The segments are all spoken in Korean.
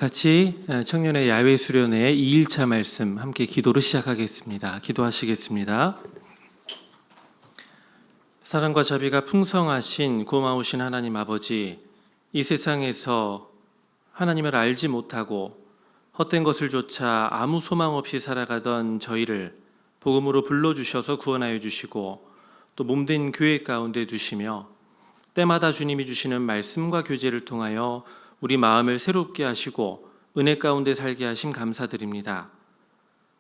같이 청년의 야외 수련회 2일차 말씀 함께 기도로 시작하겠습니다. 기도하시겠습니다. 사랑과 자비가 풍성하신 고마우신 하나님 아버지, 이 세상에서 하나님을 알지 못하고 헛된 것을 쫓아 아무 소망 없이 살아가던 저희를 복음으로 불러주셔서 구원하여 주시고 또 몸된 교회 가운데 두시며 때마다 주님이 주시는 말씀과 교제를 통하여 우리 마음을 새롭게 하시고 은혜 가운데 살게 하심 감사드립니다.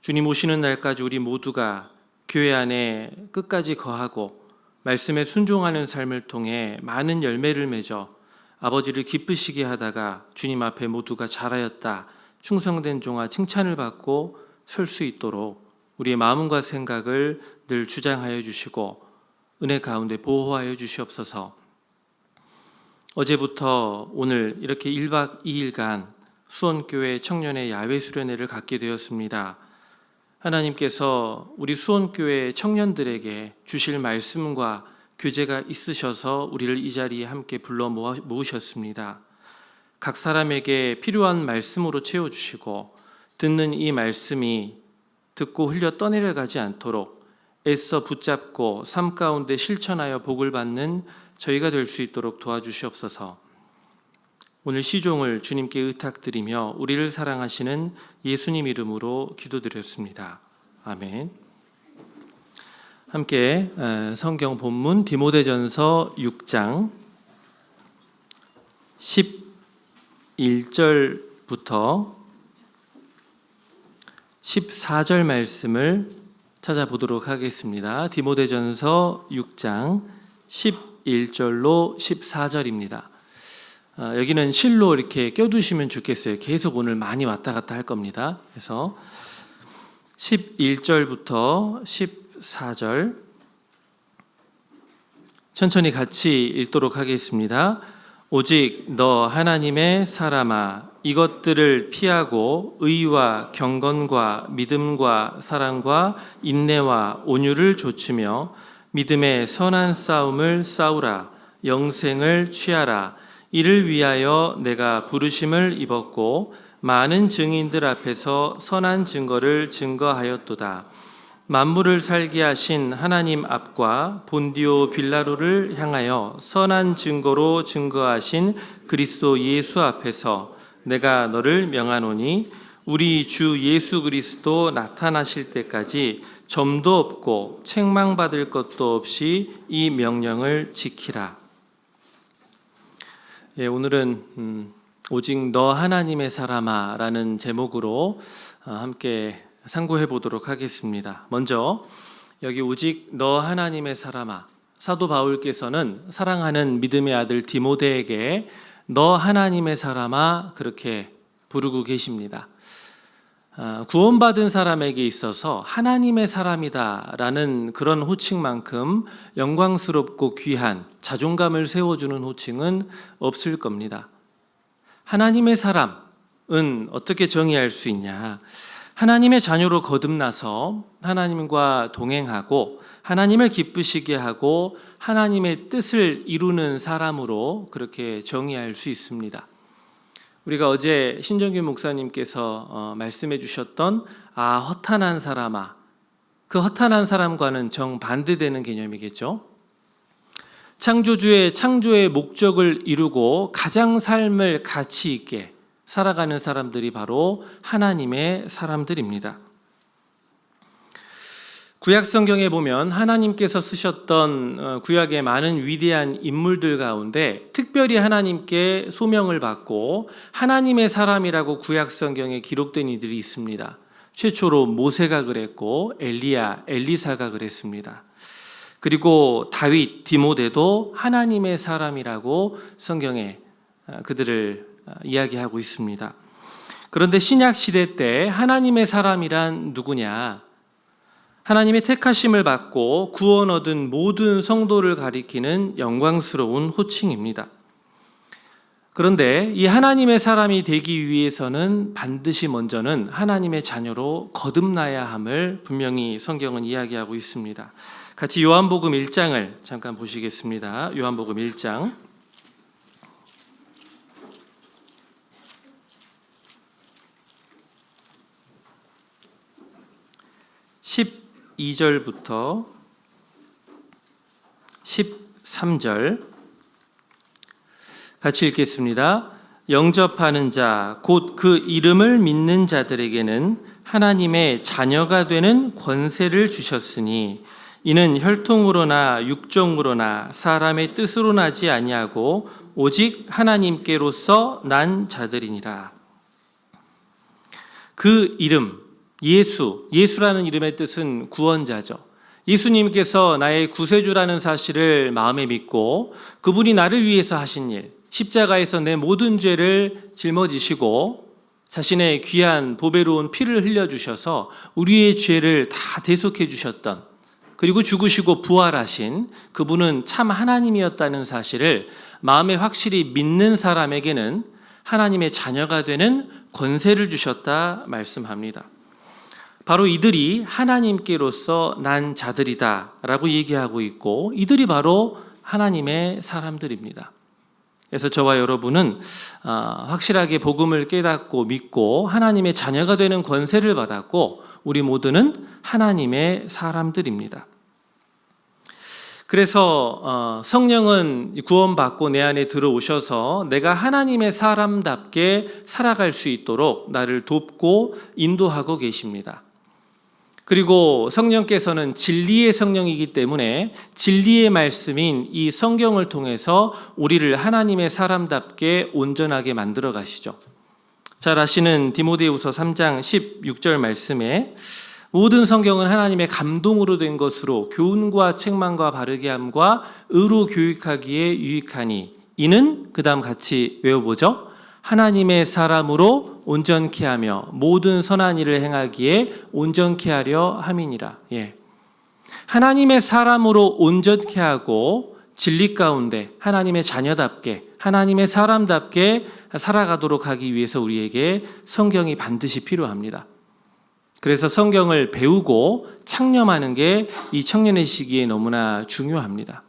주님 오시는 날까지 우리 모두가 교회 안에 끝까지 거하고 말씀에 순종하는 삶을 통해 많은 열매를 맺어 아버지를 기쁘시게 하다가 주님 앞에 모두가 잘하였다, 충성된 종아 칭찬을 받고 설 수 있도록 우리의 마음과 생각을 늘 주장하여 주시고 은혜 가운데 보호하여 주시옵소서. 어제부터 오늘 이렇게 1박 2일간 수원교회 청년의 야외 수련회를 갖게 되었습니다. 하나님께서 우리 수원교회 청년들에게 주실 말씀과 교제가 있으셔서 우리를 이 자리에 함께 불러 모으셨습니다. 각 사람에게 필요한 말씀으로 채워주시고 듣는 이 말씀이 듣고 흘려 떠내려가지 않도록 애써 붙잡고 삶 가운데 실천하여 복을 받는 저희가 될 수 있도록 도와주시옵소서. 오늘 시종을 주님께 의탁드리며 우리를 사랑하시는 예수님 이름으로 기도드렸습니다. 아멘. 함께 성경 본문 디모데전서 6장 11절부터 14절 말씀을 찾아보도록 하겠습니다. 디모데전서 6장 11절로 14절입니다. 여기는 실로 이렇게 껴두시면 좋겠어요. 계속 오늘 많이 왔다 갔다 할 겁니다. 그래서 11절부터 14절 천천히 같이 읽도록 하겠습니다. 오직 너 하나님의 사람아, 이것들을 피하고 의와 경건과 믿음과 사랑과 인내와 온유를 좇으며 믿음의 선한 싸움을 싸우라. 영생을 취하라. 이를 위하여 내가 부르심을 입었고 많은 증인들 앞에서 선한 증거를 증거하였도다. 만물을 살게 하신 하나님 앞과 본디오 빌라도를 향하여 선한 증거로 증거하신 그리스도 예수 앞에서 내가 너를 명하노니 우리 주 예수 그리스도 나타나실 때까지 점도 없고 책망받을 것도 없이 이 명령을 지키라. 오늘은 오직 너 하나님의 사람아 라는 제목으로 함께 상고해 보도록 하겠습니다. 먼저 여기 오직 너 하나님의 사람아, 사도 바울께서는 사랑하는 믿음의 아들 디모데에게 너 하나님의 사람아 그렇게 부르고 계십니다. 구원받은 사람에게 있어서 하나님의 사람이다라는 그런 호칭만큼 영광스럽고 귀한 자존감을 세워주는 호칭은 없을 겁니다. 하나님의 사람은 어떻게 정의할 수 있냐? 하나님의 자녀로 거듭나서 하나님과 동행하고 하나님을 기쁘시게 하고 하나님의 뜻을 이루는 사람으로 그렇게 정의할 수 있습니다. 우리가 어제 신정규 목사님께서 말씀해 주셨던 허탄한 사람아, 그 허탄한 사람과는 정반대되는 개념이겠죠. 창조주의 창조의 목적을 이루고 가장 삶을 가치 있게 살아가는 사람들이 바로 하나님의 사람들입니다. 구약 성경에 보면 하나님께서 쓰셨던 구약의 많은 위대한 인물들 가운데 특별히 하나님께 소명을 받고 하나님의 사람이라고 구약 성경에 기록된 이들이 있습니다. 최초로 모세가 그랬고 엘리야, 엘리사가 그랬습니다. 그리고 다윗, 디모데도 하나님의 사람이라고 성경에 그들을 이야기하고 있습니다. 그런데 신약 시대 때 하나님의 사람이란 누구냐? 하나님의 택하심을 받고 구원 얻은 모든 성도를 가리키는 영광스러운 호칭입니다. 그런데 이 하나님의 사람이 되기 위해서는 반드시 먼저는 하나님의 자녀로 거듭나야 함을 분명히 성경은 이야기하고 있습니다. 같이 요한복음 1장을 잠깐 보시겠습니다. 요한복음 1장 12절부터 13절 같이 읽겠습니다. 영접하는 자, 곧 그 이름을 믿는 자들에게는 하나님의 자녀가 되는 권세를 주셨으니 이는 혈통으로나 육정으로나 사람의 뜻으로 나지 아니하고 오직 하나님께로서 난 자들이니라. 그 이름, 예수라는 이름의 뜻은 구원자죠. 예수님께서 나의 구세주라는 사실을 마음에 믿고 그분이 나를 위해서 하신 일, 십자가에서 내 모든 죄를 짊어지시고 자신의 귀한 보배로운 피를 흘려주셔서 우리의 죄를 다 대속해 주셨던, 그리고 죽으시고 부활하신 그분은 참 하나님이었다는 사실을 마음에 확실히 믿는 사람에게는 하나님의 자녀가 되는 권세를 주셨다 말씀합니다. 바로 이들이 하나님께로서 난 자들이다 라고 얘기하고 있고, 이들이 바로 하나님의 사람들입니다. 그래서 저와 여러분은 확실하게 복음을 깨닫고 믿고 하나님의 자녀가 되는 권세를 받았고, 우리 모두는 하나님의 사람들입니다. 그래서 성령은 구원받고 내 안에 들어오셔서 내가 하나님의 사람답게 살아갈 수 있도록 나를 돕고 인도하고 계십니다. 그리고 성령께서는 진리의 성령이기 때문에 진리의 말씀인 이 성경을 통해서 우리를 하나님의 사람답게 온전하게 만들어 가시죠. 잘 아시는 디모데후서 3장 16절 말씀에 모든 성경은 하나님의 감동으로 된 것으로 교훈과 책망과 바르게 함과 의로 교육하기에 유익하니 이는 그 다음 같이 외워보죠. 하나님의 사람으로 온전케 하며 모든 선한 일을 행하기에 온전케 하려 함이니라. 하나님의 사람으로 온전케 하고 진리 가운데 하나님의 자녀답게 하나님의 사람답게 살아가도록 하기 위해서 우리에게 성경이 반드시 필요합니다. 그래서 성경을 배우고 창념하는 게 이 청년의 시기에 너무나 중요합니다.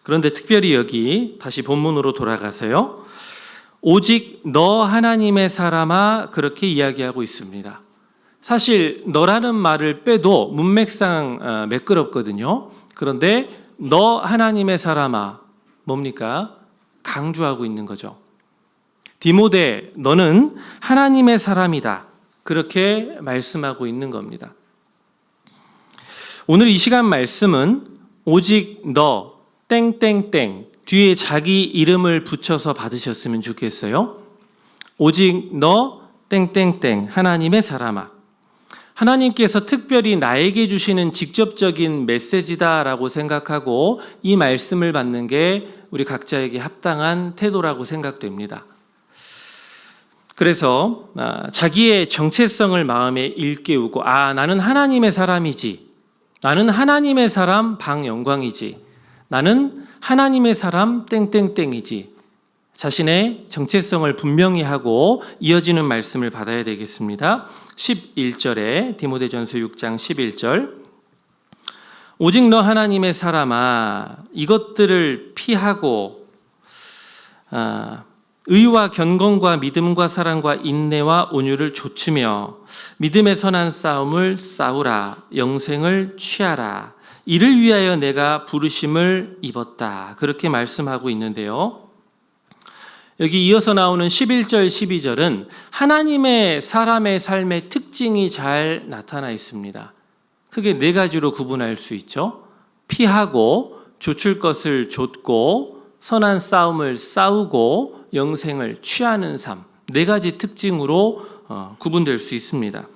그런데 특별히 여기 다시 본문으로 돌아가서요. 오직 너 하나님의 사람아, 그렇게 이야기하고 있습니다. 사실 너라는 말을 빼도 문맥상 매끄럽거든요. 그런데 너 하나님의 사람아, 뭡니까? 강조하고 있는 거죠. 디모데, 너는 하나님의 사람이다. 그렇게 말씀하고 있는 겁니다. 오늘 이 시간 말씀은 오직 너 땡땡땡 뒤에 자기 이름을 붙여서 받으셨으면 좋겠어요. 오직 너 땡땡땡 하나님의 사람아. 하나님께서 특별히 나에게 주시는 직접적인 메시지다라고 생각하고 이 말씀을 받는 게 우리 각자에게 합당한 태도라고 생각됩니다. 그래서 자기의 정체성을 마음에 일깨우고 나는 하나님의 사람이지, 나는 하나님의 사람 방영광이지, 나는 하나님의 사람 땡땡땡이지, 자신의 정체성을 분명히 하고 이어지는 말씀을 받아야 되겠습니다. 11절에 디모데전서 6장 11절 오직 너 하나님의 사람아 이것들을 피하고 의와 견건과 믿음과 사랑과 인내와 온유를 좇으며 믿음의 선한 싸움을 싸우라. 영생을 취하라. 이를 위하여 내가 부르심을 입었다. 그렇게 말씀하고 있는데요. 여기 이어서 나오는 11절, 12절은 하나님의 사람의 삶의 특징이 잘 나타나 있습니다. 크게 네 가지로 구분할 수 있죠. 피하고, 좇을 것을 좇고, 선한 싸움을 싸우고, 영생을 취하는 삶, 네 가지 특징으로 구분될 수 있습니다.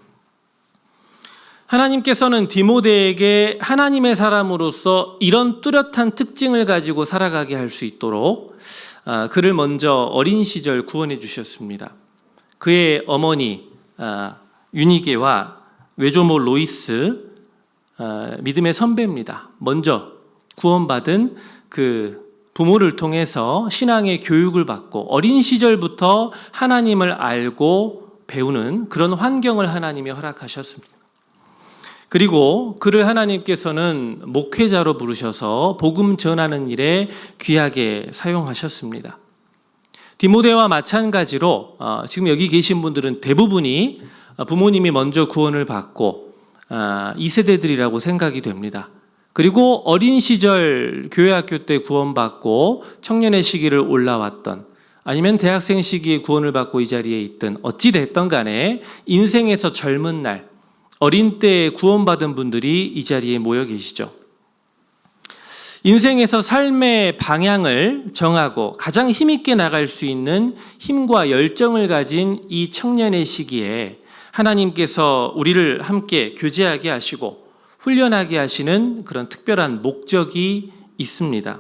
하나님께서는 디모데에게 하나님의 사람으로서 이런 뚜렷한 특징을 가지고 살아가게 할 수 있도록 그를 먼저 어린 시절 구원해 주셨습니다. 그의 어머니 유니게와 외조모 로이스 믿음의 선배입니다. 먼저 구원받은 그 부모를 통해서 신앙의 교육을 받고 어린 시절부터 하나님을 알고 배우는 그런 환경을 하나님이 허락하셨습니다. 그리고 그를 하나님께서는 목회자로 부르셔서 복음 전하는 일에 귀하게 사용하셨습니다. 디모데와 마찬가지로 지금 여기 계신 분들은 대부분이 부모님이 먼저 구원을 받고 2세대들이라고 생각이 됩니다. 그리고 어린 시절 교회 학교 때 구원받고 청년의 시기를 올라왔던, 아니면 대학생 시기에 구원을 받고 이 자리에 있든 어찌 됐든 간에 인생에서 젊은 날, 어린 때에 구원받은 분들이 이 자리에 모여 계시죠. 인생에서 삶의 방향을 정하고 가장 힘있게 나갈 수 있는 힘과 열정을 가진 이 청년의 시기에 하나님께서 우리를 함께 교제하게 하시고 훈련하게 하시는 그런 특별한 목적이 있습니다.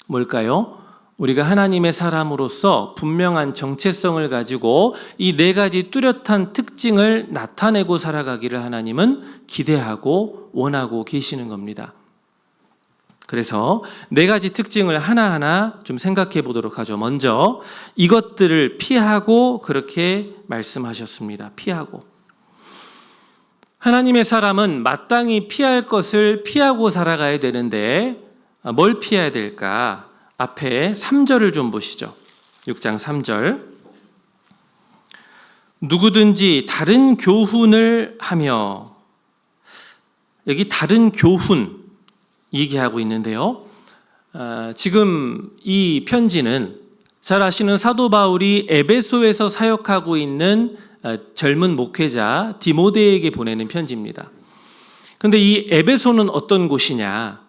뭘까요? 우리가 하나님의 사람으로서 분명한 정체성을 가지고 이 4가지 뚜렷한 특징을 나타내고 살아가기를 하나님은 기대하고 원하고 계시는 겁니다. 그래서 4가지 특징을 하나하나 좀 생각해 보도록 하죠. 먼저 이것들을 피하고 그렇게 말씀하셨습니다. 피하고. 하나님의 사람은 마땅히 피할 것을 피하고 살아가야 되는데 뭘 피해야 될까? 앞에 3절을 좀 보시죠. 6장 3절. 누구든지 다른 교훈을 하며, 여기 다른 교훈 얘기하고 있는데요. 지금 이 편지는 잘 아시는 사도 바울이 에베소에서 사역하고 있는 젊은 목회자 디모데에게 보내는 편지입니다. 그런데 이 에베소는 어떤 곳이냐?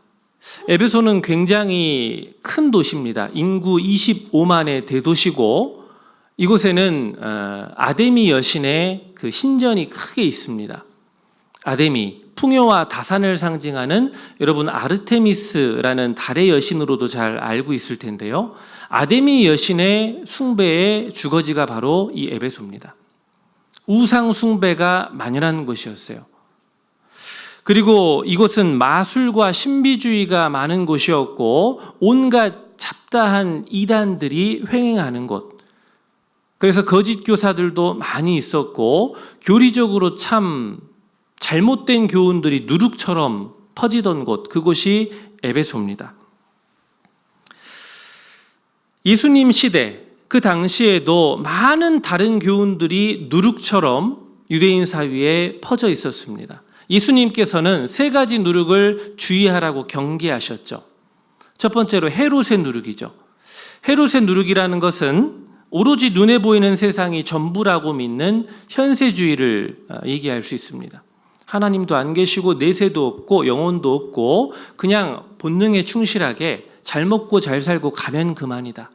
에베소는 굉장히 큰 도시입니다. 인구 25만의 대도시고 이곳에는 아데미 여신의 그 신전이 크게 있습니다. 아데미, 풍요와 다산을 상징하는, 여러분 아르테미스라는 달의 여신으로도 잘 알고 있을 텐데요. 아데미 여신의 숭배의 주거지가 바로 이 에베소입니다. 우상 숭배가 만연한 곳이었어요. 그리고 이곳은 마술과 신비주의가 많은 곳이었고 온갖 잡다한 이단들이 횡행하는 곳. 그래서 거짓 교사들도 많이 있었고 교리적으로 참 잘못된 교훈들이 누룩처럼 퍼지던 곳, 그곳이 에베소입니다. 예수님 시대, 그 당시에도 많은 다른 교훈들이 누룩처럼 유대인 사회에 퍼져 있었습니다. 예수님께서는 3가지 누룩을 주의하라고 경계하셨죠. 첫 번째로 헤롯의 누룩이죠. 헤롯의 누룩이라는 것은 오로지 눈에 보이는 세상이 전부라고 믿는 현세주의를 얘기할 수 있습니다. 하나님도 안 계시고 내세도 없고 영혼도 없고 그냥 본능에 충실하게 잘 먹고 잘 살고 가면 그만이다.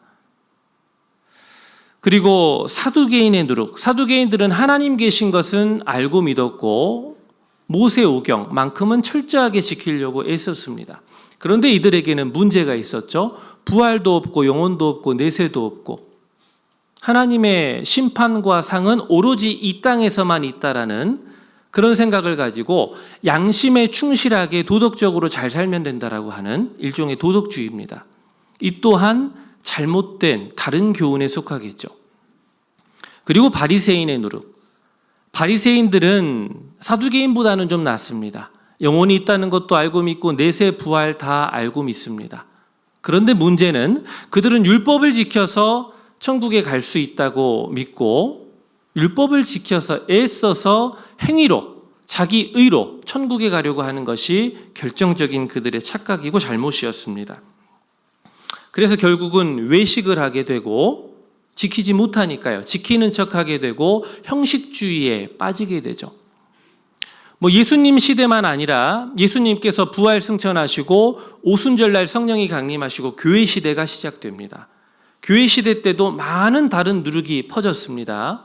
그리고 사두개인의 누룩. 사두개인들은 하나님 계신 것은 알고 믿었고 모세오경만큼은 철저하게 지키려고 애썼습니다. 그런데 이들에게는 문제가 있었죠. 부활도 없고 영혼도 없고 내세도 없고 하나님의 심판과 상은 오로지 이 땅에서만 있다라는 그런 생각을 가지고 양심에 충실하게 도덕적으로 잘 살면 된다라고 하는 일종의 도덕주의입니다. 이 또한 잘못된 다른 교훈에 속하겠죠. 그리고 바리새인의 누룩. 바리새인들은 사두개인보다는 좀 낫습니다. 영혼이 있다는 것도 알고 믿고 내세 부활 다 알고 믿습니다. 그런데 문제는 그들은 율법을 지켜서 천국에 갈 수 있다고 믿고 율법을 지켜서 애써서 행위로 자기 의로 천국에 가려고 하는 것이 결정적인 그들의 착각이고 잘못이었습니다. 그래서 결국은 외식을 하게 되고 지키지 못하니까요. 지키는 척하게 되고 형식주의에 빠지게 되죠. 예수님 시대만 아니라 예수님께서 부활 승천하시고 오순절날 성령이 강림하시고 교회 시대가 시작됩니다. 교회 시대 때도 많은 다른 누룩이 퍼졌습니다.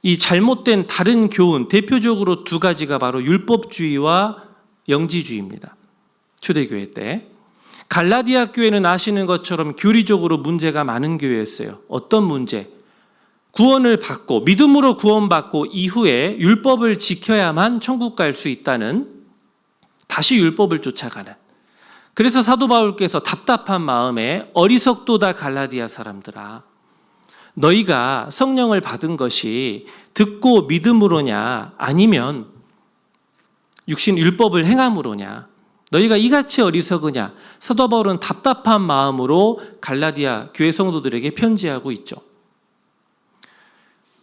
이 잘못된 다른 교훈, 대표적으로 2가지가 바로 율법주의와 영지주의입니다. 초대교회 때. 갈라디아 교회는 아시는 것처럼 교리적으로 문제가 많은 교회였어요. 어떤 문제? 구원을 받고 믿음으로 구원받고 이후에 율법을 지켜야만 천국 갈 수 있다는, 다시 율법을 쫓아가는. 그래서 사도 바울께서 답답한 마음에 어리석도다 갈라디아 사람들아, 너희가 성령을 받은 것이 듣고 믿음으로냐 아니면 육신 율법을 행함으로냐, 너희가 이같이 어리석으냐. 사도 바울은 답답한 마음으로 갈라디아 교회 성도들에게 편지하고 있죠.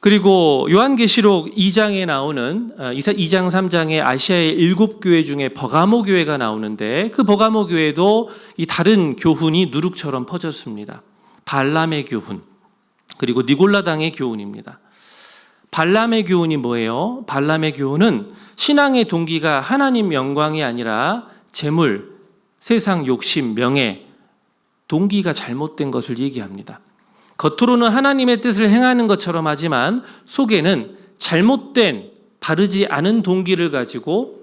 그리고 요한계시록 2장에 나오는 2장 3장에 아시아의 7교회 중에 버가모 교회가 나오는데 그 버가모 교회도 이 다른 교훈이 누룩처럼 퍼졌습니다. 발람의 교훈 그리고 니골라당의 교훈입니다. 발람의 교훈이 뭐예요? 발람의 교훈은 신앙의 동기가 하나님 영광이 아니라 재물, 세상 욕심, 명예, 동기가 잘못된 것을 얘기합니다. 겉으로는 하나님의 뜻을 행하는 것처럼 하지만 속에는 잘못된 바르지 않은 동기를 가지고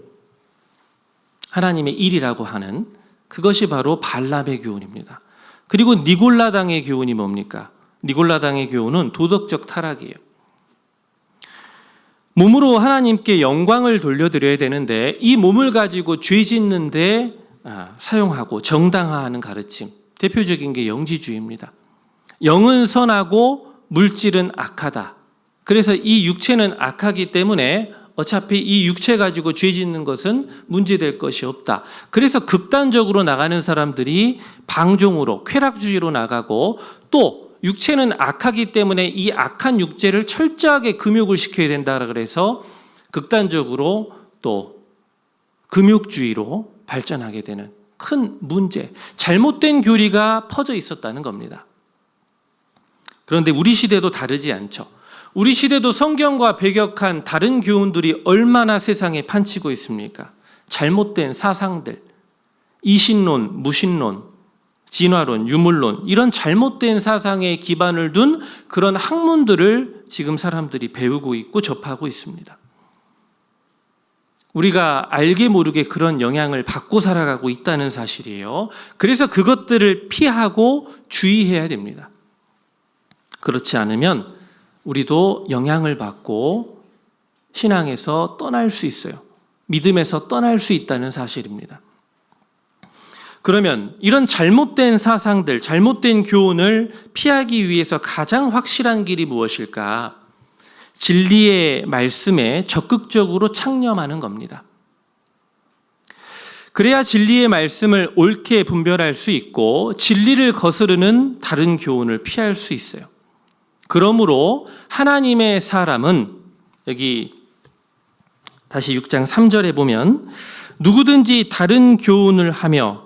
하나님의 일이라고 하는 그것이 바로 발람의 교훈입니다. 그리고 니골라당의 교훈이 뭡니까? 니골라당의 교훈은 도덕적 타락이에요. 몸으로 하나님께 영광을 돌려드려야 되는데 이 몸을 가지고 죄 짓는 데 사용하고 정당화하는 가르침, 대표적인 게 영지주의입니다. 영은 선하고 물질은 악하다. 그래서 이 육체는 악하기 때문에 어차피 이 육체 가지고 죄 짓는 것은 문제될 것이 없다. 그래서 극단적으로 나가는 사람들이 방종으로 쾌락주의로 나가고 또 육체는 악하기 때문에 이 악한 육체를 철저하게 금욕을 시켜야 된다 그래서 극단적으로 또 금욕주의로 발전하게 되는 큰 문제, 잘못된 교리가 퍼져 있었다는 겁니다. 그런데 우리 시대도 다르지 않죠. 우리 시대도 성경과 배격한 다른 교훈들이 얼마나 세상에 판치고 있습니까? 잘못된 사상들, 이신론, 무신론, 진화론, 유물론 이런 잘못된 사상에 기반을 둔 그런 학문들을 지금 사람들이 배우고 있고 접하고 있습니다. 우리가 알게 모르게 그런 영향을 받고 살아가고 있다는 사실이에요. 그래서 그것들을 피하고 주의해야 됩니다. 그렇지 않으면 우리도 영향을 받고 신앙에서 떠날 수 있어요. 믿음에서 떠날 수 있다는 사실입니다. 그러면 이런 잘못된 사상들, 잘못된 교훈을 피하기 위해서 가장 확실한 길이 무엇일까? 진리의 말씀에 적극적으로 창념하는 겁니다. 그래야 진리의 말씀을 옳게 분별할 수 있고 진리를 거스르는 다른 교훈을 피할 수 있어요. 그러므로 하나님의 사람은 여기 다시 6장 3절에 보면 누구든지 다른 교훈을 하며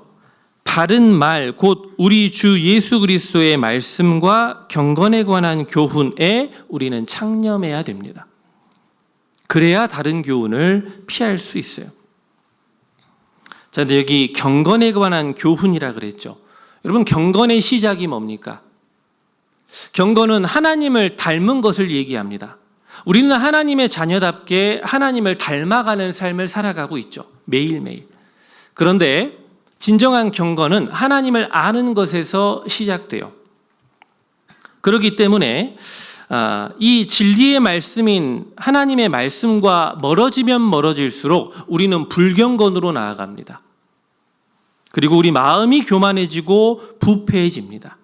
바른 말 곧 우리 주 예수 그리스도의 말씀과 경건에 관한 교훈에 우리는 창념해야 됩니다. 그래야 다른 교훈을 피할 수 있어요. 자, 근데 여기 경건에 관한 교훈이라 그랬죠. 여러분 경건의 시작이 뭡니까? 경건은 하나님을 닮은 것을 얘기합니다. 우리는 하나님의 자녀답게 하나님을 닮아가는 삶을 살아가고 있죠. 매일매일. 그런데 진정한 경건은 하나님을 아는 것에서 시작돼요. 그렇기 때문에 이 진리의 말씀인 하나님의 말씀과 멀어지면 멀어질수록 우리는 불경건으로 나아갑니다. 그리고 우리 마음이 교만해지고 부패해집니다.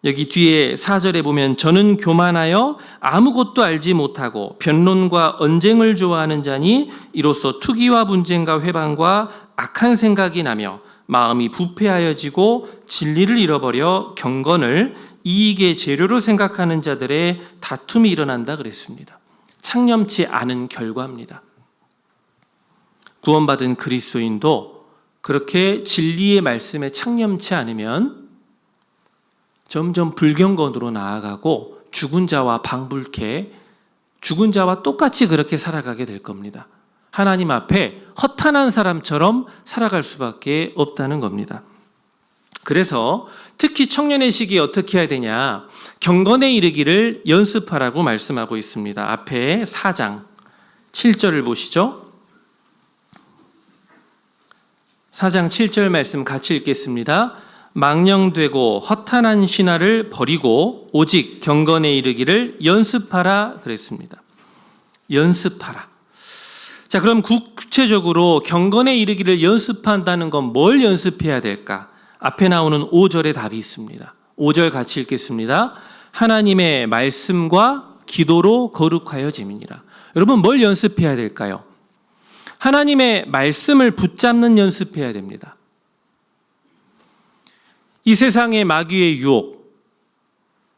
여기 뒤에 4절에 보면 저는 교만하여 아무것도 알지 못하고 변론과 언쟁을 좋아하는 자니 이로써 투기와 분쟁과 회방과 악한 생각이 나며 마음이 부패하여지고 진리를 잃어버려 경건을 이익의 재료로 생각하는 자들의 다툼이 일어난다 그랬습니다. 창념치 않은 결과입니다. 구원받은 그리스도인도 그렇게 진리의 말씀에 창념치 않으면 점점 불경건으로 나아가고 죽은 자와 방불케 죽은 자와 똑같이 그렇게 살아가게 될 겁니다. 하나님 앞에 허탄한 사람처럼 살아갈 수밖에 없다는 겁니다. 그래서 특히 청년의 시기에 어떻게 해야 되냐? 경건에 이르기를 연습하라고 말씀하고 있습니다. 앞에 4장 7절을 보시죠. 4장 7절 말씀 같이 읽겠습니다. 망령되고 허탄한 신화를 버리고 오직 경건에 이르기를 연습하라 그랬습니다. 연습하라. 자, 그럼 구체적으로 경건에 이르기를 연습한다는 건 뭘 연습해야 될까? 앞에 나오는 5절의 답이 있습니다. 5절 같이 읽겠습니다. 하나님의 말씀과 기도로 거룩하여짐이니라. 여러분 뭘 연습해야 될까요? 하나님의 말씀을 붙잡는 연습해야 됩니다. 이 세상의 마귀의 유혹,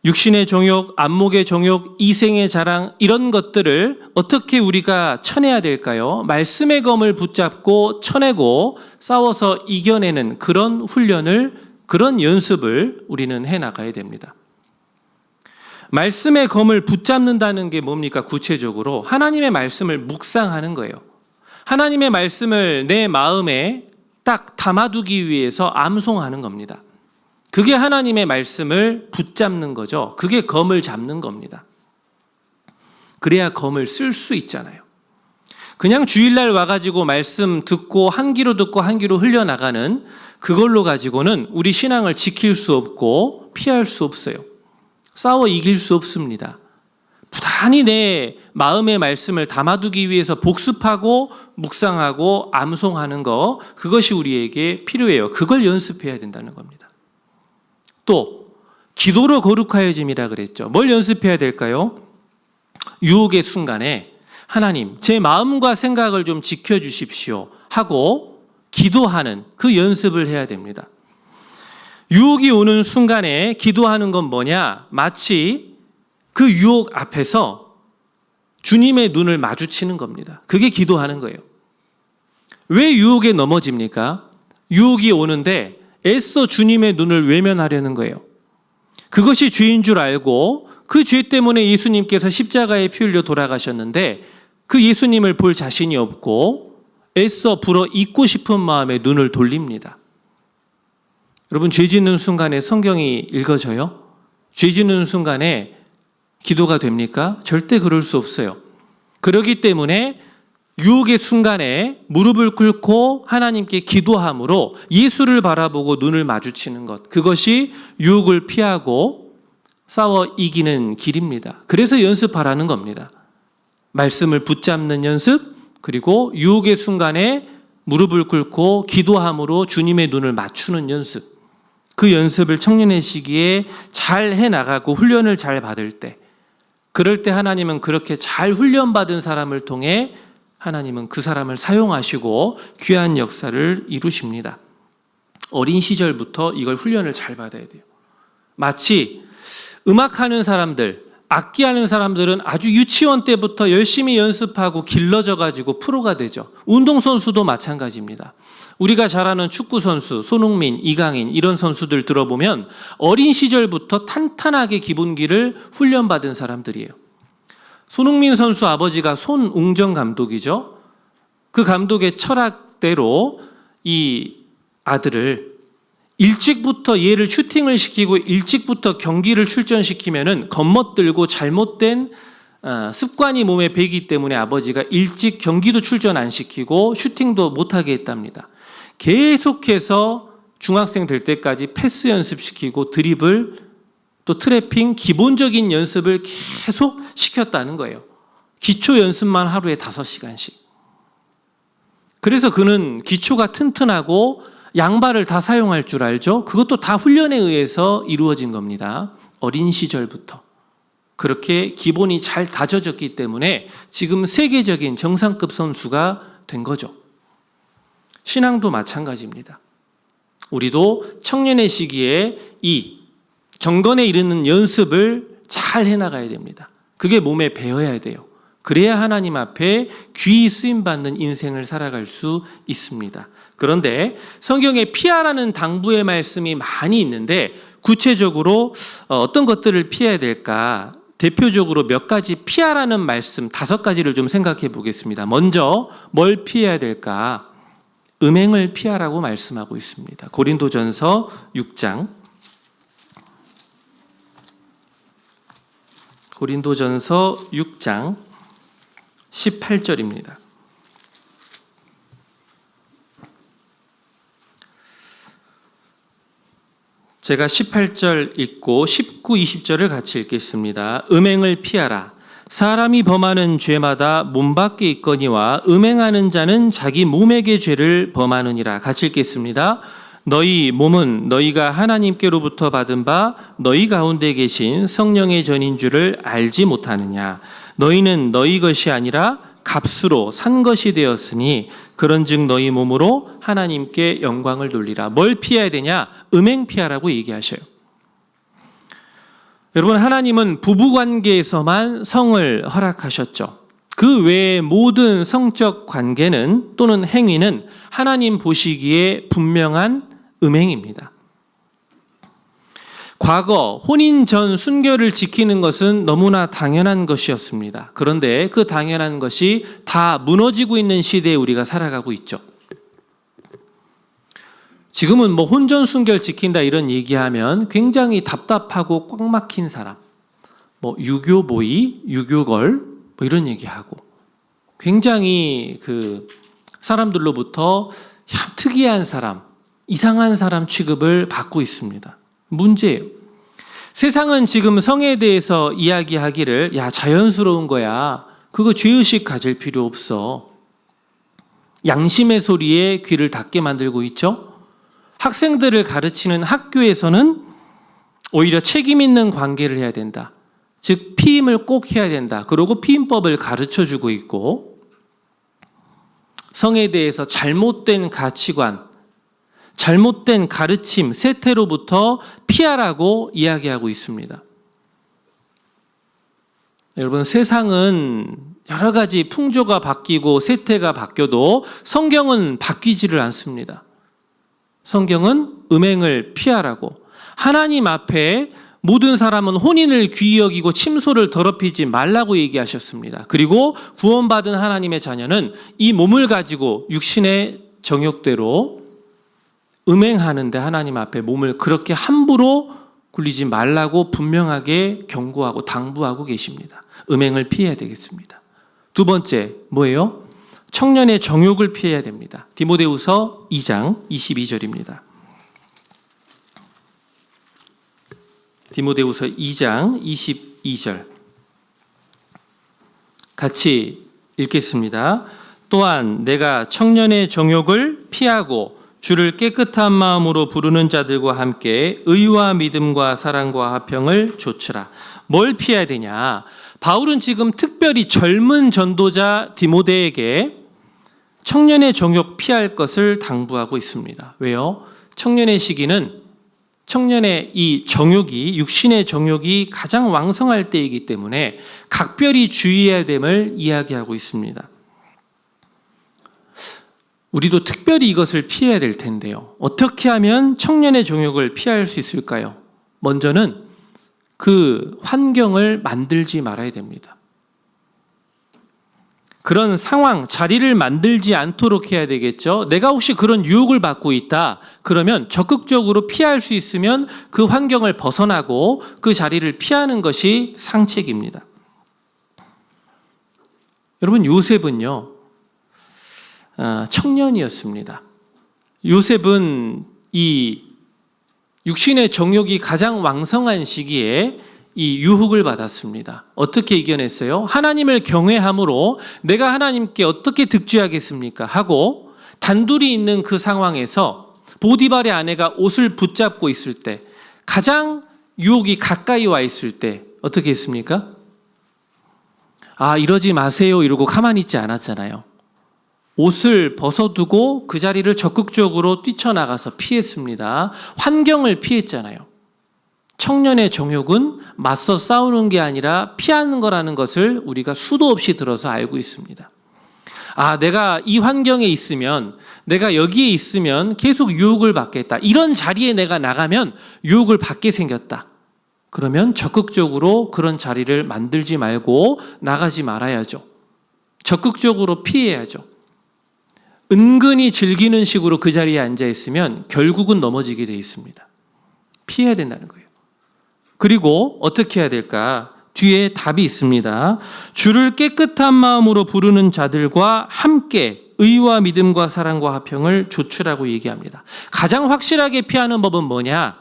육신의 정욕, 안목의 정욕, 이생의 자랑 이런 것들을 어떻게 우리가 쳐내야 될까요? 말씀의 검을 붙잡고 쳐내고 싸워서 이겨내는 그런 훈련을, 그런 연습을 우리는 해나가야 됩니다. 말씀의 검을 붙잡는다는 게 뭡니까? 구체적으로 하나님의 말씀을 묵상하는 거예요. 하나님의 말씀을 내 마음에 딱 담아두기 위해서 암송하는 겁니다. 그게 하나님의 말씀을 붙잡는 거죠. 그게 검을 잡는 겁니다. 그래야 검을 쓸 수 있잖아요. 그냥 주일날 와가지고 말씀 듣고 한 귀로 듣고 한 귀로 흘려나가는 그걸로 가지고는 우리 신앙을 지킬 수 없고 피할 수 없어요. 싸워 이길 수 없습니다. 부단히 내 마음의 말씀을 담아두기 위해서 복습하고 묵상하고 암송하는 거, 그것이 우리에게 필요해요. 그걸 연습해야 된다는 겁니다. 또 기도로 거룩하여짐이라 그랬죠. 뭘 연습해야 될까요? 유혹의 순간에 하나님, 제 마음과 생각을 좀 지켜주십시오 하고 기도하는 그 연습을 해야 됩니다. 유혹이 오는 순간에 기도하는 건 뭐냐? 마치 그 유혹 앞에서 주님의 눈을 마주치는 겁니다. 그게 기도하는 거예요. 왜 유혹에 넘어집니까? 유혹이 오는데 애써 주님의 눈을 외면하려는 거예요. 그것이 죄인 줄 알고 그 죄 때문에 예수님께서 십자가에 피 흘려 돌아가셨는데 그 예수님을 볼 자신이 없고 애써 불어 잊고 싶은 마음에 눈을 돌립니다. 여러분, 죄 짓는 순간에 성경이 읽어져요? 죄 짓는 순간에 기도가 됩니까? 절대 그럴 수 없어요. 그렇기 때문에 유혹의 순간에 무릎을 꿇고 하나님께 기도함으로 예수를 바라보고 눈을 마주치는 것, 그것이 유혹을 피하고 싸워 이기는 길입니다. 그래서 연습하라는 겁니다. 말씀을 붙잡는 연습, 그리고 유혹의 순간에 무릎을 꿇고 기도함으로 주님의 눈을 맞추는 연습, 그 연습을 청년의 시기에 잘 해나가고 훈련을 잘 받을 때, 그럴 때 하나님은 그렇게 잘 훈련받은 사람을 통해 하나님은 그 사람을 사용하시고 귀한 역사를 이루십니다. 어린 시절부터 이걸 훈련을 잘 받아야 돼요. 마치 음악하는 사람들, 악기하는 사람들은 아주 유치원 때부터 열심히 연습하고 길러져 가지고 프로가 되죠. 운동선수도 마찬가지입니다. 우리가 잘 아는 축구선수, 손흥민, 이강인 이런 선수들 들어보면 어린 시절부터 탄탄하게 기본기를 훈련받은 사람들이에요. 손흥민 선수 아버지가 손웅정 감독이죠. 그 감독의 철학대로 이 아들을 일찍부터 얘를 슈팅을 시키고 일찍부터 경기를 출전시키면은 겉멋들고 잘못된 습관이 몸에 배기 때문에 아버지가 일찍 경기도 출전 안 시키고 슈팅도 못하게 했답니다. 계속해서 중학생 될 때까지 패스 연습시키고 드리블 또 트래핑 기본적인 연습을 계속 시켰다는 거예요. 기초 연습만 하루에 5시간씩. 그래서 그는 기초가 튼튼하고 양발을 다 사용할 줄 알죠. 그것도 다 훈련에 의해서 이루어진 겁니다. 어린 시절부터. 그렇게 기본이 잘 다져졌기 때문에 지금 세계적인 정상급 선수가 된 거죠. 신앙도 마찬가지입니다. 우리도 청년의 시기에 이 경건에 이르는 연습을 잘 해나가야 됩니다. 그게 몸에 배어야 돼요. 그래야 하나님 앞에 귀히 쓰임받는 인생을 살아갈 수 있습니다. 그런데 성경에 피하라는 당부의 말씀이 많이 있는데 구체적으로 어떤 것들을 피해야 될까? 대표적으로 몇 가지 피하라는 말씀 5가지를 좀 생각해 보겠습니다. 먼저 뭘 피해야 될까? 음행을 피하라고 말씀하고 있습니다. 고린도전서 6장 고린도전서 6장 18절입니다. 제가 18절 읽고 19, 20절을 같이 읽겠습니다. 음행을 피하라. 사람이 범하는 죄마다 몸 밖에 있거니와 음행하는 자는 자기 몸에게 죄를 범하느니라. 같이 읽겠습니다. 너희 몸은 너희가 하나님께로부터 받은 바 너희 가운데 계신 성령의 전인 줄을 알지 못하느냐. 너희는 너희 것이 아니라 값으로 산 것이 되었으니 그런즉 너희 몸으로 하나님께 영광을 돌리라. 뭘 피해야 되냐? 음행 피하라고 얘기하셔요. 여러분, 하나님은 부부관계에서만 성을 허락하셨죠. 그 외의 모든 성적 관계는 또는 행위는 하나님 보시기에 분명한 음행입니다. 과거 혼인 전 순결을 지키는 것은 너무나 당연한 것이었습니다. 그런데 그 당연한 것이 다 무너지고 있는 시대에 우리가 살아가고 있죠. 지금은 혼전 순결 지킨다 이런 얘기하면 굉장히 답답하고 꽉 막힌 사람, 유교보이, 유교걸 이런 얘기하고 굉장히 사람들로부터 특이한 사람, 이상한 사람 취급을 받고 있습니다. 문제예요. 세상은 지금 성에 대해서 이야기하기를 자연스러운 거야. 그거 죄의식 가질 필요 없어. 양심의 소리에 귀를 닫게 만들고 있죠. 학생들을 가르치는 학교에서는 오히려 책임 있는 관계를 해야 된다. 즉 피임을 꼭 해야 된다. 그러고 피임법을 가르쳐주고 있고 성에 대해서 잘못된 가치관, 잘못된 가르침, 세태로부터 피하라고 이야기하고 있습니다. 여러분, 세상은 여러 가지 풍조가 바뀌고 세태가 바뀌어도 성경은 바뀌지를 않습니다. 성경은 음행을 피하라고, 하나님 앞에 모든 사람은 혼인을 귀히 여기고 침소를 더럽히지 말라고 얘기하셨습니다. 그리고 구원받은 하나님의 자녀는 이 몸을 가지고 육신의 정욕대로 음행하는데 하나님 앞에 몸을 그렇게 함부로 굴리지 말라고 분명하게 경고하고 당부하고 계십니다. 음행을 피해야 되겠습니다. 두 번째 뭐예요? 청년의 정욕을 피해야 됩니다. 디모데후서 2장 22절입니다. 디모데후서 2장 22절 같이 읽겠습니다. 또한 내가 청년의 정욕을 피하고 주를 깨끗한 마음으로 부르는 자들과 함께 의와 믿음과 사랑과 화평을 좇으라. 뭘 피해야 되냐? 바울은 지금 특별히 젊은 전도자 디모데에게 청년의 정욕 피할 것을 당부하고 있습니다. 왜요? 청년의 시기는 청년의 이 정욕이, 육신의 정욕이 가장 왕성할 때이기 때문에 각별히 주의해야 됨을 이야기하고 있습니다. 우리도 특별히 이것을 피해야 될 텐데요. 어떻게 하면 청년의 정욕을 피할 수 있을까요? 먼저는 그 환경을 만들지 말아야 됩니다. 그런 상황, 자리를 만들지 않도록 해야 되겠죠. 내가 혹시 그런 유혹을 받고 있다. 그러면 적극적으로 피할 수 있으면 그 환경을 벗어나고 그 자리를 피하는 것이 상책입니다. 여러분, 요셉은요, 청년이었습니다. 요셉은 이 육신의 정욕이 가장 왕성한 시기에 이 유혹을 받았습니다. 어떻게 이겨냈어요? 하나님을 경외함으로 내가 하나님께 어떻게 득죄하겠습니까? 하고 단둘이 있는 그 상황에서 보디발의 아내가 옷을 붙잡고 있을 때, 가장 유혹이 가까이 와 있을 때 어떻게 했습니까? 이러지 마세요 이러고 가만히 있지 않았잖아요. 옷을 벗어두고 그 자리를 적극적으로 뛰쳐나가서 피했습니다. 환경을 피했잖아요. 청년의 정욕은 맞서 싸우는 게 아니라 피하는 거라는 것을 우리가 수도 없이 들어서 알고 있습니다. 내가 이 환경에 있으면, 내가 여기에 있으면 계속 유혹을 받겠다. 이런 자리에 내가 나가면 유혹을 받게 생겼다. 그러면 적극적으로 그런 자리를 만들지 말고 나가지 말아야죠. 적극적으로 피해야죠. 은근히 즐기는 식으로 그 자리에 앉아 있으면 결국은 넘어지게 돼 있습니다. 피해야 된다는 거예요. 그리고 어떻게 해야 될까? 뒤에 답이 있습니다. 주를 깨끗한 마음으로 부르는 자들과 함께 의와 믿음과 사랑과 화평을 좇으라고 얘기합니다. 가장 확실하게 피하는 법은 뭐냐?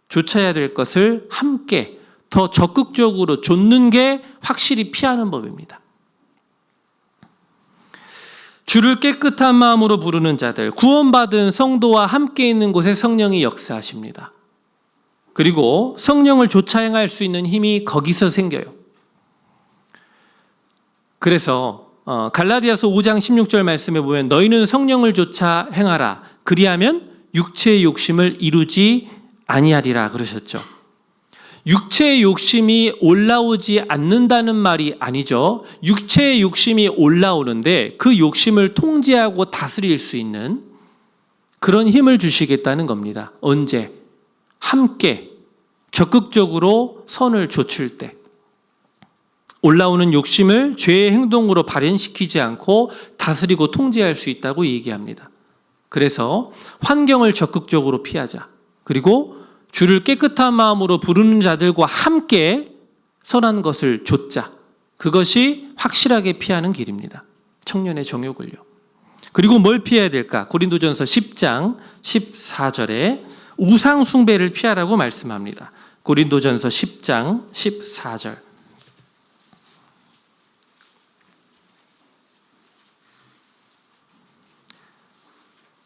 좇아야 될 것을 함께 더 적극적으로 좇는 게 확실히 피하는 법입니다. 주를 깨끗한 마음으로 부르는 자들, 구원받은 성도와 함께 있는 곳에 성령이 역사하십니다. 그리고 성령을 좇아 행할 수 있는 힘이 거기서 생겨요. 그래서 갈라디아서 5장 16절 말씀에 보면 너희는 성령을 좇아 행하라. 그리하면 육체의 욕심을 이루지 아니하리라 그러셨죠. 육체의 욕심이 올라오지 않는다는 말이 아니죠. 육체의 욕심이 올라오는데 그 욕심을 통제하고 다스릴 수 있는 그런 힘을 주시겠다는 겁니다. 언제? 함께 적극적으로 선을 좇을 때. 올라오는 욕심을 죄의 행동으로 발현시키지 않고 다스리고 통제할 수 있다고 얘기합니다. 그래서 환경을 적극적으로 피하자. 그리고 주를 깨끗한 마음으로 부르는 자들과 함께 선한 것을 좇자. 그것이 확실하게 피하는 길입니다. 청년의 정욕을요. 그리고 뭘 피해야 될까? 고린도전서 10장 14절에 우상 숭배를 피하라고 말씀합니다. 고린도전서 10장 14절.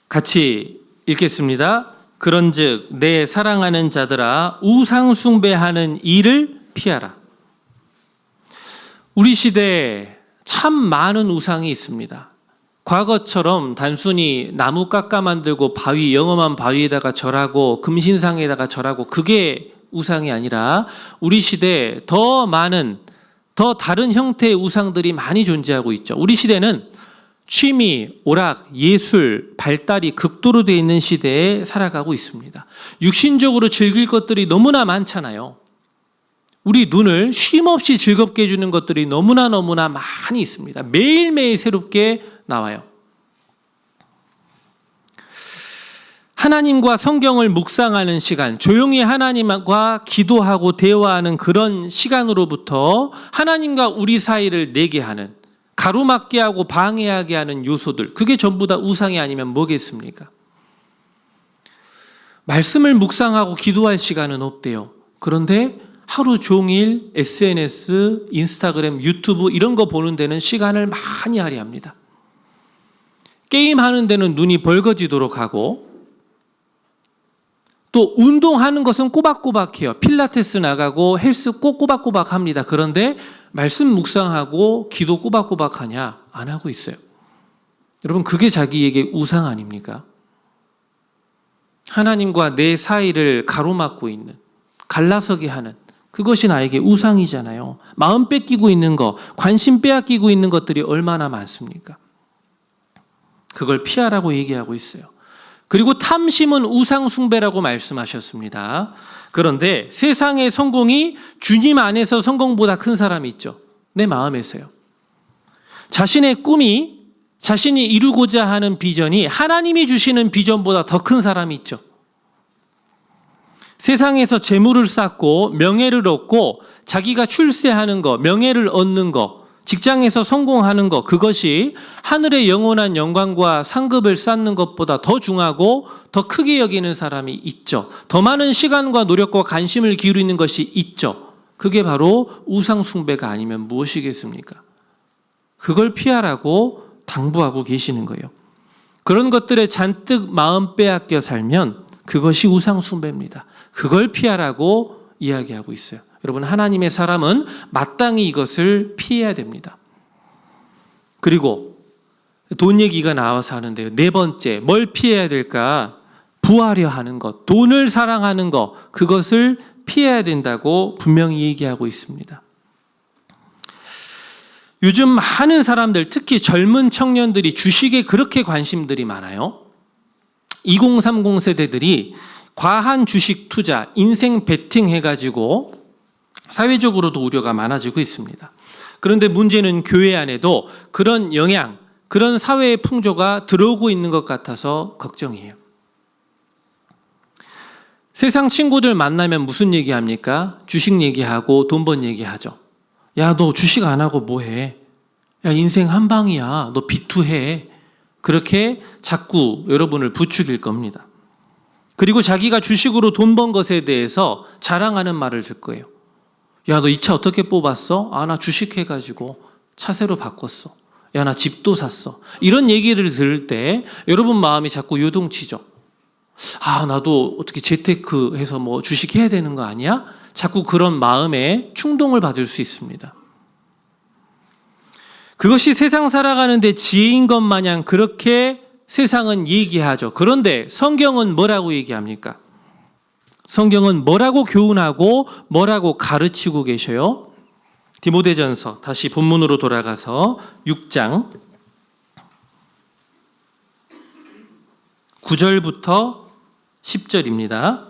같이 읽겠습니다. 그런즉 내 사랑하는 자들아 우상 숭배하는 일을 피하라. 우리 시대에 참 많은 우상이 있습니다. 과거처럼 단순히 나무 깎아 만들고 바위, 영험한 바위에다가 절하고 금신상에다가 절하고 그게 우상이 아니라 우리 시대에 더 많은, 더 다른 형태의 우상들이 많이 존재하고 있죠. 우리 시대는 취미, 오락, 예술, 발달이 극도로 되어 있는 시대에 살아가고 있습니다. 육신적으로 즐길 것들이 너무나 많잖아요. 우리 눈을 쉼없이 즐겁게 해주는 것들이 너무나 많이 있습니다. 매일매일 새롭게 나와요. 하나님과 성경을 묵상하는 시간, 조용히 하나님과 기도하고 대화하는 그런 시간으로부터 하나님과 우리 사이를 내게 하는, 가로막게 하고 방해하게 하는 요소들, 그게 전부 다 우상이 아니면 뭐겠습니까? 말씀을 묵상하고 기도할 시간은 없대요. 그런데 하루 종일 SNS, 인스타그램, 유튜브 이런 거 보는 데는 시간을 많이 할애합니다. 게임하는 데는 눈이 벌거지도록 하고, 또 운동하는 것은 꼬박꼬박해요. 필라테스 나가고 헬스 꼭 꼬박꼬박 합니다. 그런데 말씀 묵상하고 기도 꼬박꼬박 하냐? 안 하고 있어요. 여러분, 그게 자기에게 우상 아닙니까? 하나님과 내 사이를 가로막고 있는, 갈라서게 하는, 그것이 나에게 우상이잖아요. 마음 뺏기고 있는 거, 관심 빼앗기고 있는 것들이 얼마나 많습니까? 그걸 피하라고 얘기하고 있어요. 그리고 탐심은 우상 숭배라고 말씀하셨습니다. 그런데 세상의 성공이 주님 안에서 성공보다 큰 사람이 있죠. 내 마음에서요. 자신의 꿈이, 자신이 이루고자 하는 비전이 하나님이 주시는 비전보다 더 큰 사람이 있죠. 세상에서 재물을 쌓고 명예를 얻고 자기가 출세하는 거, 명예를 얻는 거, 직장에서 성공하는 것, 그것이 하늘의 영원한 영광과 상급을 쌓는 것보다 더 중하고 더 크게 여기는 사람이 있죠. 더 많은 시간과 노력과 관심을 기울이는 것이 있죠. 그게 바로 우상 숭배가 아니면 무엇이겠습니까? 그걸 피하라고 당부하고 계시는 거예요. 그런 것들에 잔뜩 마음 빼앗겨 살면 그것이 우상 숭배입니다. 그걸 피하라고 이야기하고 있어요. 여러분, 하나님의 사람은 마땅히 이것을 피해야 됩니다. 그리고 돈 얘기가 나와서 하는데요. 네 번째, 뭘 피해야 될까? 부하려 하는 것, 돈을 사랑하는 것, 그것을 피해야 된다고 분명히 얘기하고 있습니다. 요즘 많은 사람들, 특히 젊은 청년들이 주식에 그렇게 관심들이 많아요. 2030 세대들이 과한 주식 투자, 인생 베팅 해가지고 사회적으로도 우려가 많아지고 있습니다. 그런데 문제는 교회 안에도 그런 영향, 그런 사회의 풍조가 들어오고 있는 것 같아서 걱정이에요. 세상 친구들 만나면 무슨 얘기합니까? 주식 얘기하고 돈 번 얘기하죠. 야, 너 주식 안 하고 뭐 해? 야, 인생 한 방이야. 너 비투해. 그렇게 자꾸 여러분을 부추길 겁니다. 그리고 자기가 주식으로 돈 번 것에 대해서 자랑하는 말을 들 거예요. 야, 너 이 차 어떻게 뽑았어? 아, 나 주식해가지고 차세로 바꿨어. 야, 나 집도 샀어. 이런 얘기를 들을 때 여러분 마음이 자꾸 요동치죠. 아, 나도 어떻게 재테크 해서 뭐 주식해야 되는 거 아니야? 자꾸 그런 마음에 충동을 받을 수 있습니다. 그것이 세상 살아가는데 지혜인 것 마냥 그렇게 세상은 얘기하죠. 그런데 성경은 뭐라고 얘기합니까? 성경은 뭐라고 교훈하고 뭐라고 가르치고 계셔요? 디모데전서 다시 본문으로 돌아가서 6장 9절부터 10절입니다.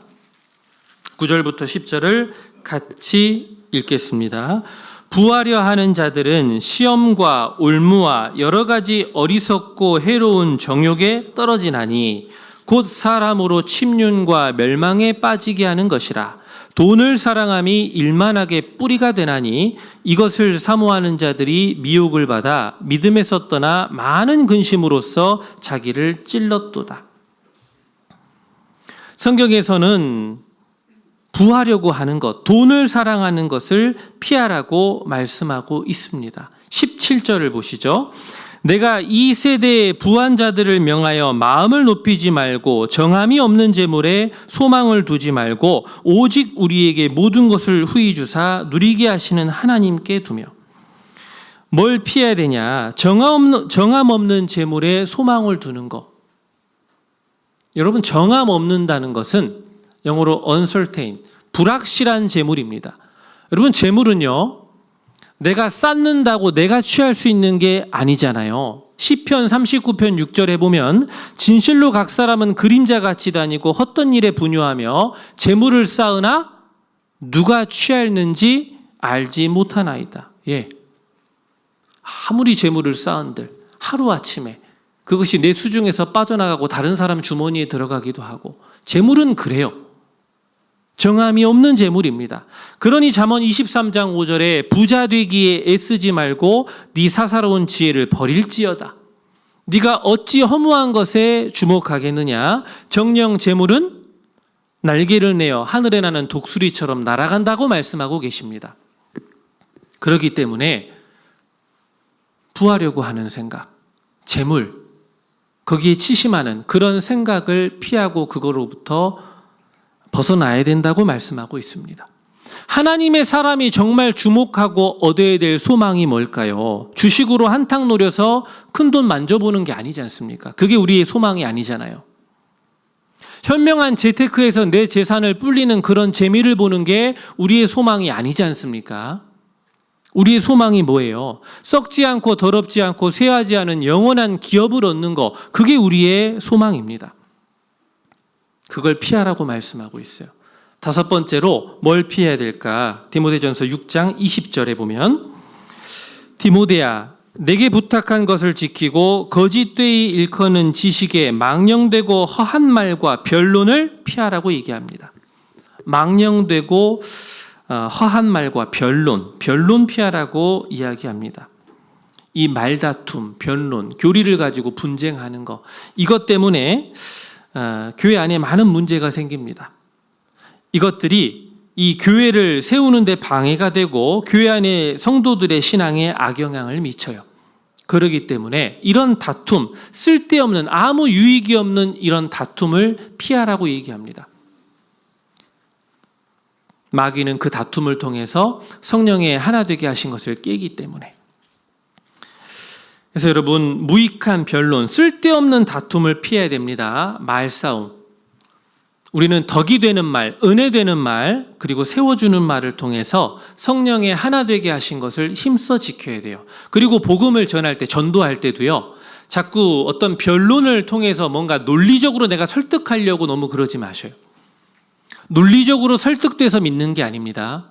9절부터 10절을 같이 읽겠습니다. 부하려 하는 자들은 시험과 올무와 여러 가지 어리석고 해로운 정욕에 떨어지나니 곧 사람으로 침륜과 멸망에 빠지게 하는 것이라. 돈을 사랑함이 일만하게 뿌리가 되나니 이것을 사모하는 자들이 미혹을 받아 믿음에서 떠나 많은 근심으로써 자기를 찔렀도다. 성경에서는 부하려고 하는 것, 돈을 사랑하는 것을 피하라고 말씀하고 있습니다. 17절을 보시죠. 내가 이 세대의 부한 자들을 명하여 마음을 높이지 말고 정함이 없는 재물에 소망을 두지 말고 오직 우리에게 모든 것을 후히 주사 누리게 하시는 하나님께 두며. 뭘 피해야 되냐? 정함 없는 재물에 소망을 두는 것. 여러분, 정함 없는다는 것은 영어로 uncertain, 불확실한 재물입니다. 여러분, 재물은요, 내가 쌓는다고 내가 취할 수 있는 게 아니잖아요. 시편 39편 6절에 보면 진실로 각 사람은 그림자같이 다니고 헛된 일에 분유하며 재물을 쌓으나 누가 취할는지 알지 못하나이다. 예. 아무리 재물을 쌓은들 하루아침에 그것이 내 수중에서 빠져나가고 다른 사람 주머니에 들어가기도 하고, 재물은 그래요. 정함이 없는 재물입니다. 그러니 잠언 23장 5절에 부자 되기에 애쓰지 말고 네 사사로운 지혜를 버릴지어다. 네가 어찌 허무한 것에 주목하겠느냐. 정령 재물은 날개를 내어 하늘에 나는 독수리처럼 날아간다고 말씀하고 계십니다. 그렇기 때문에 부하려고 하는 생각, 재물, 거기에 치심하는 그런 생각을 피하고 그거로부터 벗어나야 된다고 말씀하고 있습니다. 하나님의 사람이 정말 주목하고 얻어야 될 소망이 뭘까요? 주식으로 한탕 노려서 큰돈 만져보는 게 아니지 않습니까? 그게 우리의 소망이 아니잖아요. 현명한 재테크에서 내 재산을 불리는 그런 재미를 보는 게 우리의 소망이 아니지 않습니까? 우리의 소망이 뭐예요? 썩지 않고 더럽지 않고 쇠하지 않은 영원한 기업을 얻는 거, 그게 우리의 소망입니다. 그걸 피하라고 말씀하고 있어요. 다섯 번째로 뭘 피해야 될까? 디모데전서 6장 20절에 보면 디모데야, 내게 부탁한 것을 지키고 거짓되이 일컫는 지식에 망령되고 허한 말과 변론을 피하라고 얘기합니다. 망령되고 허한 말과 변론 피하라고 이야기합니다. 이 말다툼, 변론, 교리를 가지고 분쟁하는 거, 이것 때문에 교회 안에 많은 문제가 생깁니다. 이것들이 이 교회를 세우는 데 방해가 되고 교회 안에 성도들의 신앙에 악영향을 미쳐요. 그렇기 때문에 이런 다툼, 쓸데없는 아무 유익이 없는 이런 다툼을 피하라고 얘기합니다. 마귀는 그 다툼을 통해서 성령의 하나 되게 하신 것을 깨기 때문에. 그래서 여러분, 무익한 변론, 쓸데없는 다툼을 피해야 됩니다. 말싸움. 우리는 덕이 되는 말, 은혜 되는 말, 그리고 세워주는 말을 통해서 성령의 하나 되게 하신 것을 힘써 지켜야 돼요. 그리고 복음을 전할 때, 전도할 때도요, 자꾸 어떤 변론을 통해서 뭔가 논리적으로 내가 설득하려고 너무 그러지 마셔요. 논리적으로 설득돼서 믿는 게 아닙니다.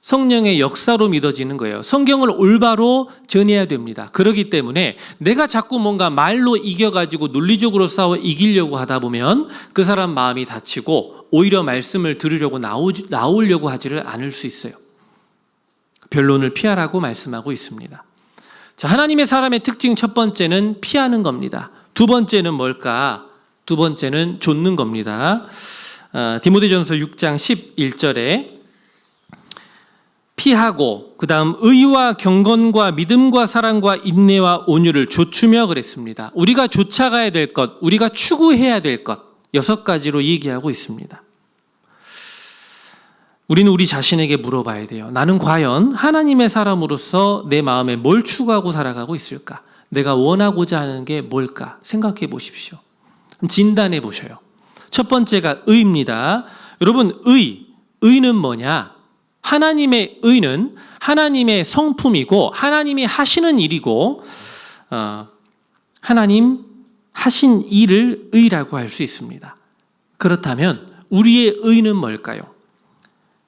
성령의 역사로 믿어지는 거예요. 성경을 올바로 전해야 됩니다. 그렇기 때문에 내가 자꾸 뭔가 말로 이겨가지고 논리적으로 싸워 이기려고 하다 보면 그 사람 마음이 다치고 오히려 말씀을 들으려고 나오려고 하지를 않을 수 있어요. 변론을 피하라고 말씀하고 있습니다. 자, 하나님의 사람의 특징 첫 번째는 피하는 겁니다. 두 번째는 뭘까? 두 번째는 좇는 겁니다. 디모데전서 6장 11절에 피하고 그 다음 의와 경건과 믿음과 사랑과 인내와 온유를 좇으며 그랬습니다. 우리가 쫓아가야 될 것, 우리가 추구해야 될 것 6가지로 얘기하고 있습니다. 우리는 우리 자신에게 물어봐야 돼요. 나는 과연 하나님의 사람으로서 내 마음에 뭘 추구하고 살아가고 있을까? 내가 원하고자 하는 게 뭘까? 생각해 보십시오. 진단해 보셔요. 첫 번째가 의입니다. 여러분, 의는 뭐냐? 하나님의 의는 하나님의 성품이고 하나님이 하시는 일이고 하나님 하신 일을 의라고 할 수 있습니다. 그렇다면 우리의 의는 뭘까요?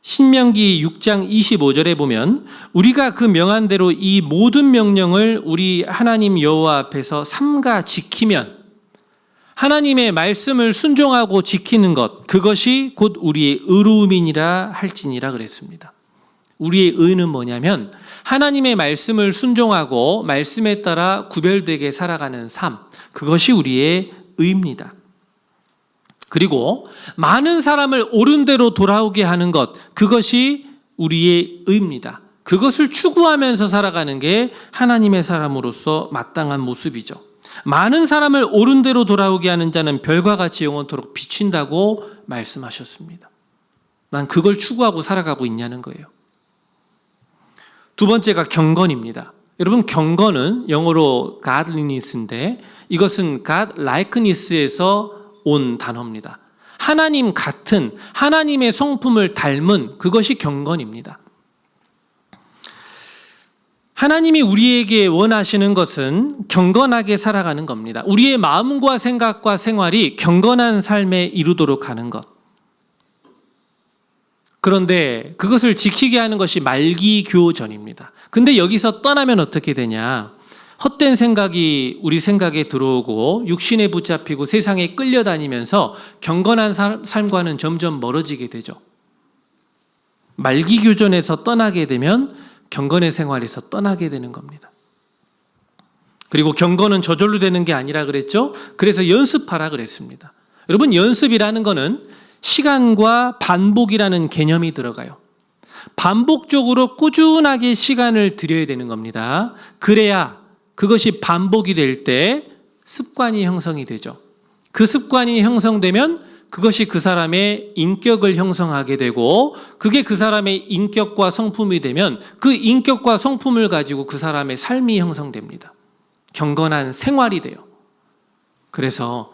신명기 6장 25절에 보면 우리가 그 명한 대로 이 모든 명령을 우리 하나님 여호와 앞에서 삼가 지키면 하나님의 말씀을 순종하고 지키는 것, 그것이 곧 우리의 의로움이니라 할지니라 그랬습니다. 우리의 의는 뭐냐면 하나님의 말씀을 순종하고 말씀에 따라 구별되게 살아가는 삶, 그것이 우리의 의입니다. 그리고 많은 사람을 옳은 대로 돌아오게 하는 것, 그것이 우리의 의입니다. 그것을 추구하면서 살아가는 게 하나님의 사람으로서 마땅한 모습이죠. 많은 사람을 옳은 대로 돌아오게 하는 자는 별과 같이 영원토록 비친다고 말씀하셨습니다. 난 그걸 추구하고 살아가고 있냐는 거예요. 두 번째가 경건입니다. 여러분, 경건은 영어로 godliness인데 이것은 godlikeness에서 온 단어입니다. 하나님 같은, 하나님의 성품을 닮은 그것이 경건입니다. 하나님이 우리에게 원하시는 것은 경건하게 살아가는 겁니다. 우리의 마음과 생각과 생활이 경건한 삶에 이루도록 하는 것. 그런데 그것을 지키게 하는 것이 말기교전입니다. 근데 여기서 떠나면 어떻게 되냐? 헛된 생각이 우리 생각에 들어오고 육신에 붙잡히고 세상에 끌려다니면서 경건한 삶과는 점점 멀어지게 되죠. 말기교전에서 떠나게 되면 경건의 생활에서 떠나게 되는 겁니다. 그리고 경건은 저절로 되는 게 아니라 그랬죠. 그래서 연습하라 그랬습니다. 여러분, 연습이라는 거는 시간과 반복이라는 개념이 들어가요. 반복적으로 꾸준하게 시간을 들여야 되는 겁니다. 그래야 그것이 반복이 될 때 습관이 형성이 되죠. 그 습관이 형성되면 그것이 그 사람의 인격을 형성하게 되고 그게 그 사람의 인격과 성품이 되면 그 인격과 성품을 가지고 그 사람의 삶이 형성됩니다. 경건한 생활이 돼요. 그래서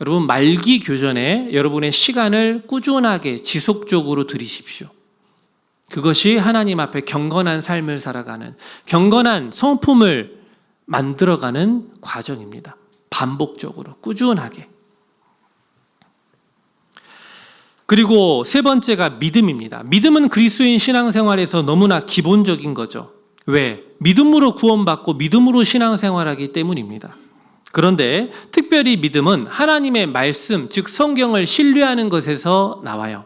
여러분, 말기교전에 여러분의 시간을 꾸준하게 지속적으로 들이십시오. 그것이 하나님 앞에 경건한 삶을 살아가는, 경건한 성품을 만들어가는 과정입니다. 반복적으로 꾸준하게. 그리고 세 번째가 믿음입니다. 믿음은 그리스도인 신앙생활에서 너무나 기본적인 거죠. 왜? 믿음으로 구원받고 믿음으로 신앙생활하기 때문입니다. 그런데 특별히 믿음은 하나님의 말씀, 즉 성경을 신뢰하는 것에서 나와요.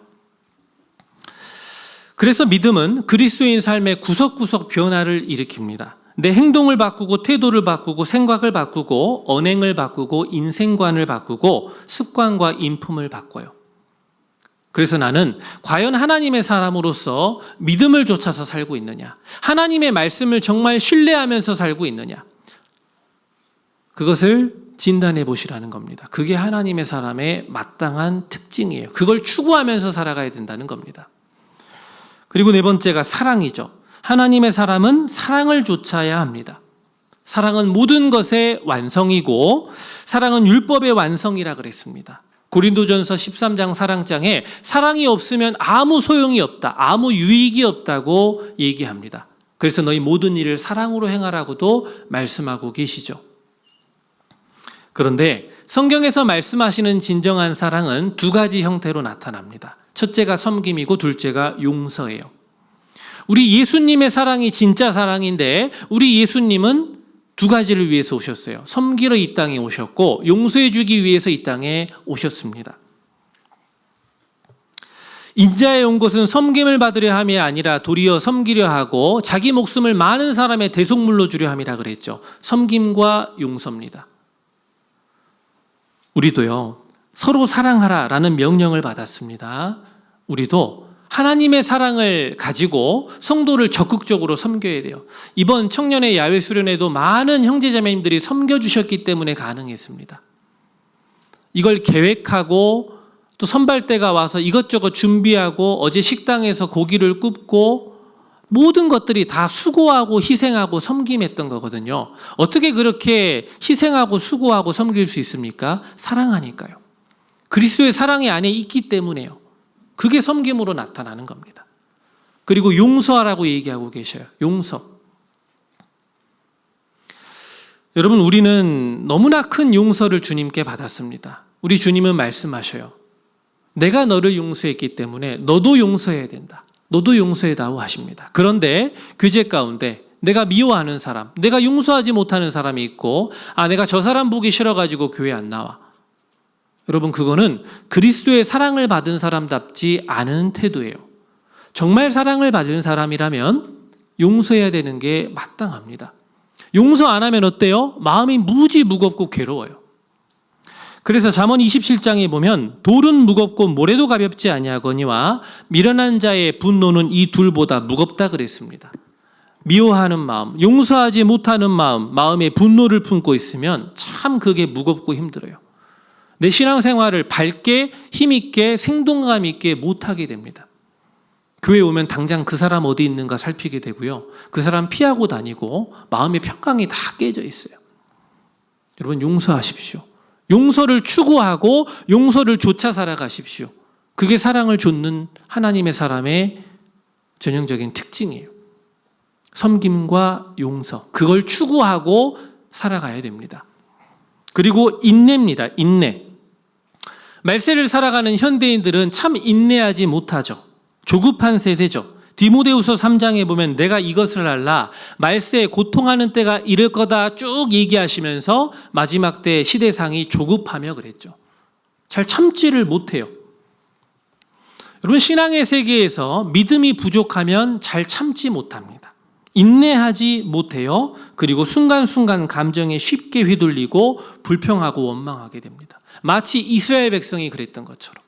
그래서 믿음은 그리스도인 삶의 구석구석 변화를 일으킵니다. 내 행동을 바꾸고 태도를 바꾸고 생각을 바꾸고 언행을 바꾸고 인생관을 바꾸고 습관과 인품을 바꿔요. 그래서 나는 과연 하나님의 사람으로서 믿음을 좇아서 살고 있느냐? 하나님의 말씀을 정말 신뢰하면서 살고 있느냐? 그것을 진단해 보시라는 겁니다. 그게 하나님의 사람의 마땅한 특징이에요. 그걸 추구하면서 살아가야 된다는 겁니다. 그리고 네 번째가 사랑이죠. 하나님의 사람은 사랑을 좇아야 합니다. 사랑은 모든 것의 완성이고 사랑은 율법의 완성이라 그랬습니다. 고린도전서 13장 사랑장에 사랑이 없으면 아무 소용이 없다, 아무 유익이 없다고 얘기합니다. 그래서 너희 모든 일을 사랑으로 행하라고도 말씀하고 계시죠. 그런데 성경에서 말씀하시는 진정한 사랑은 두 가지 형태로 나타납니다. 첫째가 섬김이고 둘째가 용서예요. 우리 예수님의 사랑이 진짜 사랑인데 우리 예수님은 두 가지를 위해서 오셨어요. 섬기러 이 땅에 오셨고 용서해 주기 위해서 이 땅에 오셨습니다. 인자에 온 것은 섬김을 받으려 함이 아니라 도리어 섬기려 하고 자기 목숨을 많은 사람의 대속물로 주려 함이라 그랬죠. 섬김과 용서입니다. 우리도요, 서로 사랑하라라는 명령을 받았습니다. 우리도 하나님의 사랑을 가지고 성도를 적극적으로 섬겨야 돼요. 이번 청년의 야외 수련회도 많은 형제자매님들이 섬겨주셨기 때문에 가능했습니다. 이걸 계획하고 또 선발대가 와서 이것저것 준비하고 어제 식당에서 고기를 굽고 모든 것들이 다 수고하고 희생하고 섬김했던 거거든요. 어떻게 그렇게 희생하고 수고하고 섬길 수 있습니까? 사랑하니까요. 그리스도의 사랑이 안에 있기 때문에요. 그게 섬김으로 나타나는 겁니다. 그리고 용서하라고 얘기하고 계셔요. 용서. 여러분, 우리는 너무나 큰 용서를 주님께 받았습니다. 우리 주님은 말씀하셔요. 내가 너를 용서했기 때문에 너도 용서해야 된다. 너도 용서해다오 하십니다. 그런데 교제 가운데 내가 미워하는 사람, 내가 용서하지 못하는 사람이 있고, 내가 저 사람 보기 싫어가지고 교회 안 나와. 여러분, 그거는 그리스도의 사랑을 받은 사람답지 않은 태도예요. 정말 사랑을 받은 사람이라면 용서해야 되는 게 마땅합니다. 용서 안 하면 어때요? 마음이 무지 무겁고 괴로워요. 그래서 잠언 27장에 보면 돌은 무겁고 모래도 가볍지 아니하거니와 미련한 자의 분노는 이 둘보다 무겁다 그랬습니다. 미워하는 마음, 용서하지 못하는 마음, 마음에 분노를 품고 있으면 참 그게 무겁고 힘들어요. 내 신앙생활을 밝게 힘있게 생동감 있게 못하게 됩니다. 교회 오면 당장 그 사람 어디 있는가 살피게 되고요. 그 사람 피하고 다니고 마음의 평강이 다 깨져 있어요. 여러분, 용서하십시오. 용서를 추구하고 용서를 좇아 살아가십시오. 그게 사랑을 좇는 하나님의 사람의 전형적인 특징이에요. 섬김과 용서, 그걸 추구하고 살아가야 됩니다. 그리고 인내입니다. 인내. 말세를 살아가는 현대인들은 참 인내하지 못하죠. 조급한 세대죠. 디모데후서 3장에 보면 내가 이것을 알라 말세에 고통하는 때가 이를 거다 쭉 얘기하시면서 마지막 때 시대상이 조급하며 그랬죠. 잘 참지를 못해요. 여러분, 신앙의 세계에서 믿음이 부족하면 잘 참지 못합니다. 인내하지 못해요. 그리고 순간순간 감정에 쉽게 휘둘리고 불평하고 원망하게 됩니다. 마치 이스라엘 백성이 그랬던 것처럼.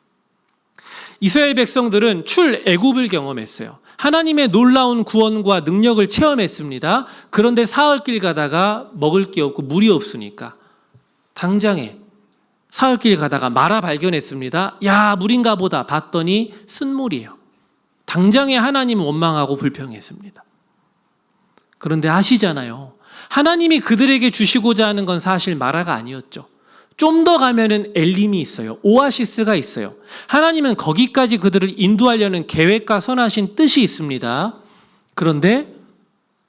이스라엘 백성들은 출애굽을 경험했어요. 하나님의 놀라운 구원과 능력을 체험했습니다. 그런데 사흘길 가다가 먹을 게 없고 물이 없으니까 당장에 사흘길 가다가 마라 발견했습니다. 야, 물인가 보다 봤더니 쓴물이에요. 당장에 하나님 원망하고 불평했습니다. 그런데 아시잖아요. 하나님이 그들에게 주시고자 하는 건 사실 마라가 아니었죠. 좀 더 가면은 엘림이 있어요. 오아시스가 있어요. 하나님은 거기까지 그들을 인도하려는 계획과 선하신 뜻이 있습니다. 그런데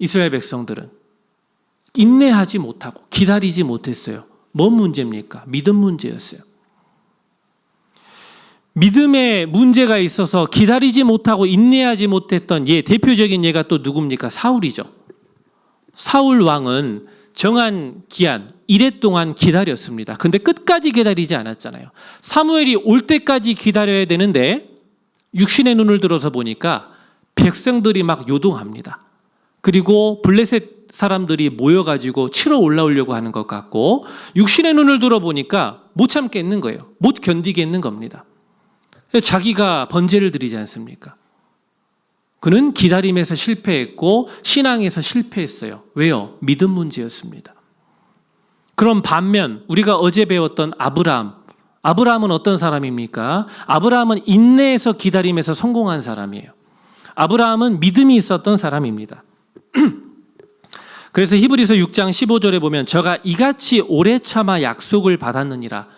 이스라엘 백성들은 인내하지 못하고 기다리지 못했어요. 뭔 문제입니까? 믿음 문제였어요. 믿음에 문제가 있어서 기다리지 못하고 인내하지 못했던 대표적인 예가 또 누굽니까? 사울이죠. 사울 왕은 정한 기한 1회 동안 기다렸습니다. 근데 끝까지 기다리지 않았잖아요. 사무엘이 올 때까지 기다려야 되는데 육신의 눈을 들어서 보니까 백성들이 막 요동합니다. 그리고 블레셋 사람들이 모여가지고 치러 올라오려고 하는 것 같고 육신의 눈을 들어보니까 못 참겠는 거예요. 못 견디겠는 겁니다. 자기가 번제를 드리지 않습니까? 그는 기다림에서 실패했고 신앙에서 실패했어요. 왜요? 믿음 문제였습니다. 그럼 반면 우리가 어제 배웠던 아브라함은 어떤 사람입니까? 아브라함은 인내에서 기다림에서 성공한 사람이에요. 아브라함은 믿음이 있었던 사람입니다. 그래서 히브리서 6장 15절에 보면 저가 이같이 오래 참아 약속을 받았느니라.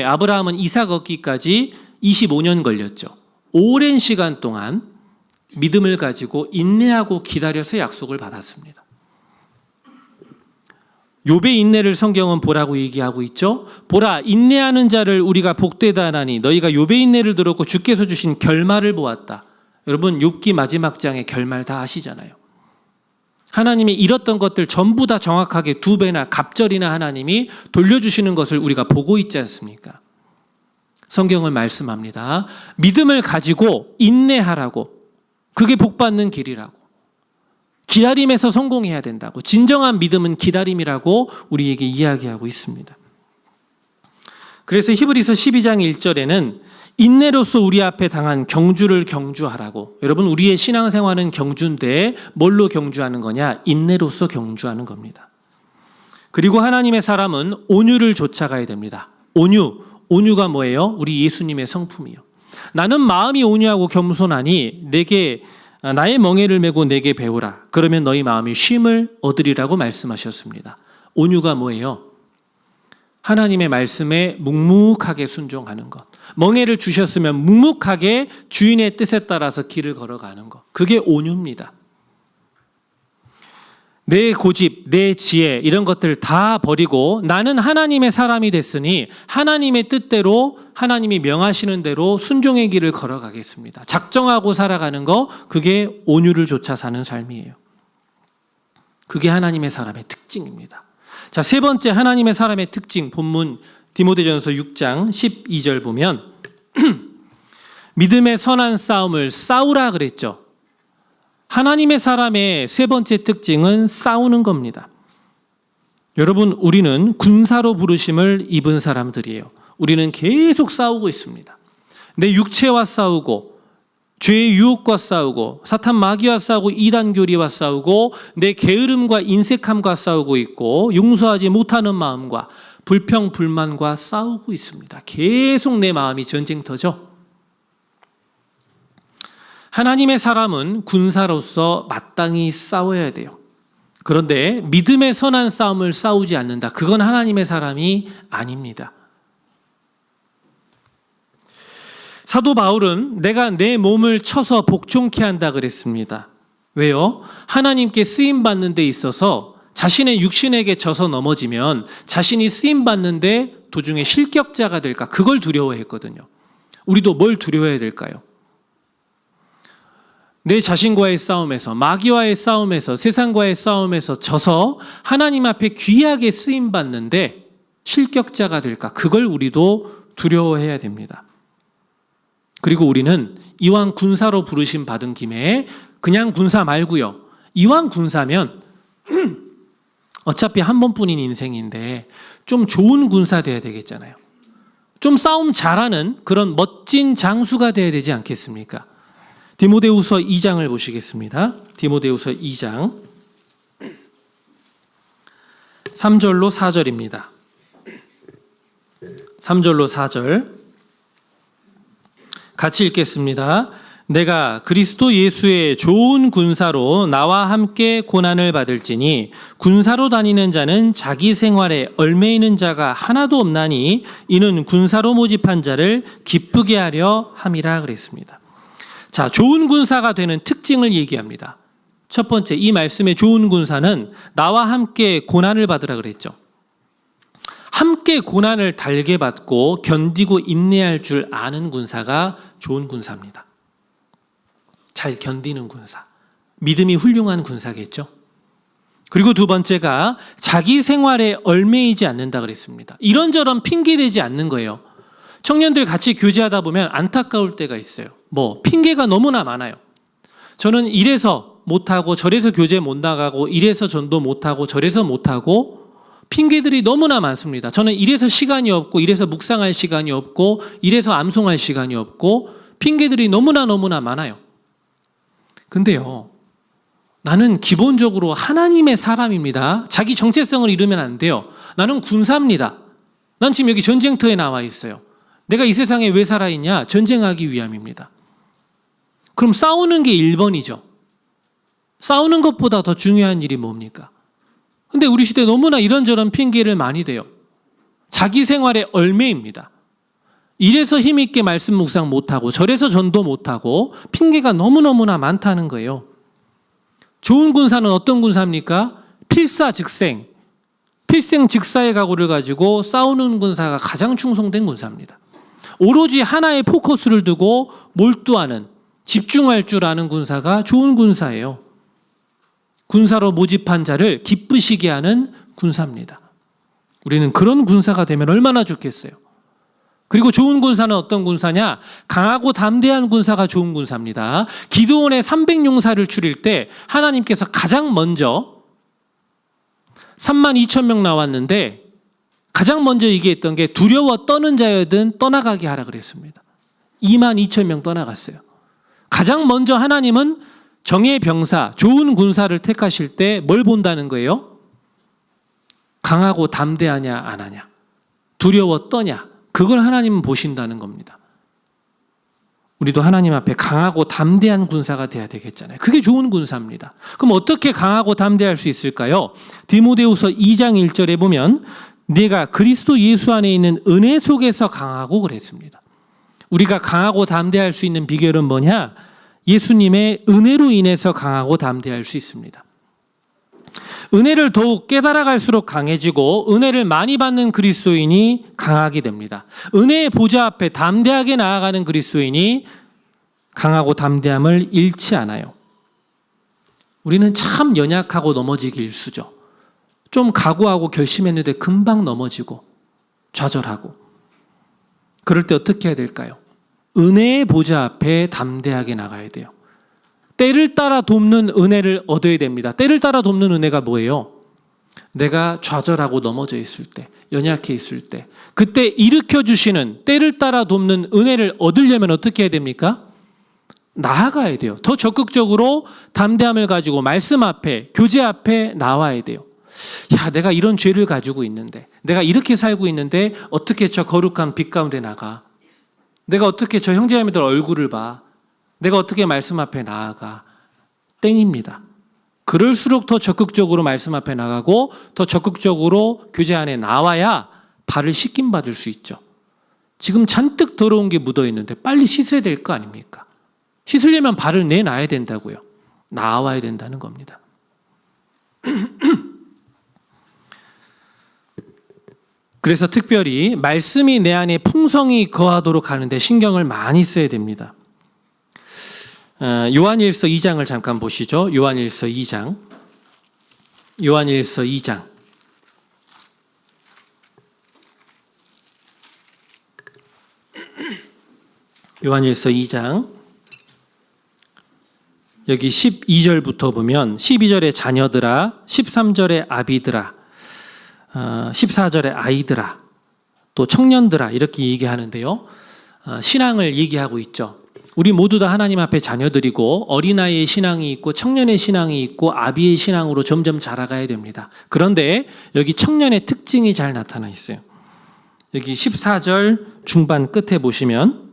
아브라함은 이삭 얻기까지 25년 걸렸죠. 오랜 시간 동안 믿음을 가지고 인내하고 기다려서 약속을 받았습니다. 욥의 인내를 성경은 보라고 얘기하고 있죠. 보라, 인내하는 자를 우리가 복되다 하나니 너희가 욥의 인내를 들었고 주께서 주신 결말을 보았다. 여러분, 욥기 마지막 장의 결말 다 아시잖아요. 하나님이 잃었던 것들 전부 다 정확하게 2배나 갑절이나 하나님이 돌려주시는 것을 우리가 보고 있지 않습니까? 성경은 말씀합니다. 믿음을 가지고 인내하라고. 그게 복받는 길이라고. 기다림에서 성공해야 된다고. 진정한 믿음은 기다림이라고 우리에게 이야기하고 있습니다. 그래서 히브리서 12장 1절에는 인내로서 우리 앞에 당한 경주를 경주하라고. 여러분, 우리의 신앙생활은 경주인데 뭘로 경주하는 거냐? 인내로서 경주하는 겁니다. 그리고 하나님의 사람은 온유를 좇아가야 됩니다. 온유가 뭐예요? 우리 예수님의 성품이요. 나는 마음이 온유하고 겸손하니 내게 나의 멍에를 메고 내게 배우라. 그러면 너희 마음이 쉼을 얻으리라고 말씀하셨습니다. 온유가 뭐예요? 하나님의 말씀에 묵묵하게 순종하는 것. 멍에를 주셨으면 묵묵하게 주인의 뜻에 따라서 길을 걸어가는 것. 그게 온유입니다. 내 고집, 내 지혜 이런 것들 다 버리고 나는 하나님의 사람이 됐으니 하나님의 뜻대로 하나님이 명하시는 대로 순종의 길을 걸어가겠습니다. 작정하고 살아가는 거, 그게 온유를 좇아 사는 삶이에요. 그게 하나님의 사람의 특징입니다. 자, 세 번째 하나님의 사람의 특징, 본문 디모데전서 6장 12절 보면 믿음의 선한 싸움을 싸우라 그랬죠. 하나님의 사람의 세 번째 특징은 싸우는 겁니다. 여러분, 우리는 군사로 부르심을 입은 사람들이에요. 우리는 계속 싸우고 있습니다. 내 육체와 싸우고, 죄의 유혹과 싸우고, 사탄 마귀와 싸우고, 이단 교리와 싸우고, 내 게으름과 인색함과 싸우고 있고, 용서하지 못하는 마음과 불평 불만과 싸우고 있습니다. 계속 내 마음이 전쟁터죠. 하나님의 사람은 군사로서 마땅히 싸워야 돼요. 그런데 믿음의 선한 싸움을 싸우지 않는다. 그건 하나님의 사람이 아닙니다. 사도 바울은 내가 내 몸을 쳐서 복종케 한다 그랬습니다. 왜요? 하나님께 쓰임받는 데 있어서 자신의 육신에게 져서 넘어지면 자신이 쓰임받는 데 도중에 실격자가 될까? 그걸 두려워했거든요. 우리도 뭘 두려워해야 될까요? 내 자신과의 싸움에서, 마귀와의 싸움에서, 세상과의 싸움에서 져서 하나님 앞에 귀하게 쓰임받는데 실격자가 될까? 그걸 우리도 두려워해야 됩니다. 그리고 우리는 이왕 군사로 부르심 받은 김에 그냥 군사 말고요. 이왕 군사면 어차피 한 번뿐인 인생인데 좀 좋은 군사 돼야 되겠잖아요. 좀 싸움 잘하는 그런 멋진 장수가 돼야 되지 않겠습니까? 디모데후서 2장을 보시겠습니다. 디모데후서 2장 3절로 4절입니다. 3절로 4절 같이 읽겠습니다. 내가 그리스도 예수의 좋은 군사로 나와 함께 고난을 받을지니 군사로 다니는 자는 자기 생활에 얽매이는 자가 하나도 없나니 이는 군사로 모집한 자를 기쁘게 하려 함이라 그랬습니다. 자, 좋은 군사가 되는 특징을 얘기합니다. 첫 번째, 이 말씀의 좋은 군사는 나와 함께 고난을 받으라 그랬죠. 함께 고난을 달게 받고 견디고 인내할 줄 아는 군사가 좋은 군사입니다. 잘 견디는 군사, 믿음이 훌륭한 군사겠죠. 그리고 두 번째가 자기 생활에 얽매이지 않는다 그랬습니다. 이런저런 핑계대지 않는 거예요. 청년들 같이 교제하다 보면 안타까울 때가 있어요. 핑계가 너무나 많아요. 저는 이래서 못하고 저래서 교제 못 나가고 이래서 전도 못하고 저래서 못하고 핑계들이 너무나 많습니다. 저는 이래서 시간이 없고 이래서 묵상할 시간이 없고 이래서 암송할 시간이 없고 핑계들이 너무나 많아요. 근데요, 나는 기본적으로 하나님의 사람입니다. 자기 정체성을 잃으면 안 돼요. 나는 군사입니다. 난 지금 여기 전쟁터에 나와 있어요. 내가 이 세상에 왜 살아있냐? 전쟁하기 위함입니다. 그럼 싸우는 게 1번이죠. 싸우는 것보다 더 중요한 일이 뭡니까? 근데 우리 시대에 너무나 이런저런 핑계를 많이 대요. 자기 생활에 얽매입니다. 이래서 힘있게 말씀 묵상 못하고 저래서 전도 못하고 핑계가 너무너무나 많다는 거예요. 좋은 군사는 어떤 군사입니까? 필사즉생, 필생즉사의 각오를 가지고 싸우는 군사가 가장 충성된 군사입니다. 오로지 하나의 포커스를 두고 몰두하는, 집중할 줄 아는 군사가 좋은 군사예요. 군사로 모집한 자를 기쁘시게 하는 군사입니다. 우리는 그런 군사가 되면 얼마나 좋겠어요. 그리고 좋은 군사는 어떤 군사냐? 강하고 담대한 군사가 좋은 군사입니다. 기드온의 300용사를 추릴 때 하나님께서 가장 먼저 32,000명 나왔는데 가장 먼저 얘기했던 게 두려워 떠는 자여든 떠나가게 하라 그랬습니다. 22,000명 떠나갔어요. 가장 먼저 하나님은 정예 병사, 좋은 군사를 택하실 때 뭘 본다는 거예요? 강하고 담대하냐 안 하냐, 두려워 떠냐, 그걸 하나님은 보신다는 겁니다. 우리도 하나님 앞에 강하고 담대한 군사가 돼야 되겠잖아요. 그게 좋은 군사입니다. 그럼 어떻게 강하고 담대할 수 있을까요? 디모데후서 2장 1절에 보면 네가 그리스도 예수 안에 있는 은혜 속에서 강하고 그랬습니다. 우리가 강하고 담대할 수 있는 비결은 뭐냐? 예수님의 은혜로 인해서 강하고 담대할 수 있습니다. 은혜를 더욱 깨달아갈수록 강해지고 은혜를 많이 받는 그리스도인이 강하게 됩니다. 은혜의 보좌 앞에 담대하게 나아가는 그리스도인이 강하고 담대함을 잃지 않아요. 우리는 참 연약하고 넘어지기 일쑤죠. 좀 각오하고 결심했는데 금방 넘어지고 좌절하고. 그럴 때 어떻게 해야 될까요? 은혜의 보좌 앞에 담대하게 나가야 돼요. 때를 따라 돕는 은혜를 얻어야 됩니다. 때를 따라 돕는 은혜가 뭐예요? 내가 좌절하고 넘어져 있을 때, 연약해 있을 때, 그때 일으켜 주시는 때를 따라 돕는 은혜를 얻으려면 어떻게 해야 됩니까? 나아가야 돼요. 더 적극적으로 담대함을 가지고 말씀 앞에, 교제 앞에 나와야 돼요. 야, 내가 이런 죄를 가지고 있는데, 내가 이렇게 살고 있는데 어떻게 저 거룩한 빛 가운데 나가? 내가 어떻게 저 형제자매들 얼굴을 봐? 내가 어떻게 말씀 앞에 나아가? 땡입니다. 그럴수록 더 적극적으로 말씀 앞에 나가고 더 적극적으로 교제 안에 나와야 발을 씻김 받을 수 있죠. 지금 잔뜩 더러운 게 묻어 있는데 빨리 씻어야 될 거 아닙니까? 씻으려면 발을 내놔야 된다고요. 나와야 된다는 겁니다. 그래서 특별히 말씀이 내 안에 풍성히 거하도록 하는데 신경을 많이 써야 됩니다. 요한일서 2장을 잠깐 보시죠. 요한일서 2장. 요한일서 2장. 요한일서 2장. 여기 12절부터 보면 12절에 자녀들아, 13절에 아비들아, 14절에 아이들아, 또 청년들아 이렇게 얘기하는데요. 신앙을 얘기하고 있죠. 우리 모두 다 하나님 앞에 자녀들이고 어린아이의 신앙이 있고 청년의 신앙이 있고 아비의 신앙으로 점점 자라가야 됩니다. 그런데 여기 청년의 특징이 잘 나타나 있어요. 여기 14절 중반 끝에 보시면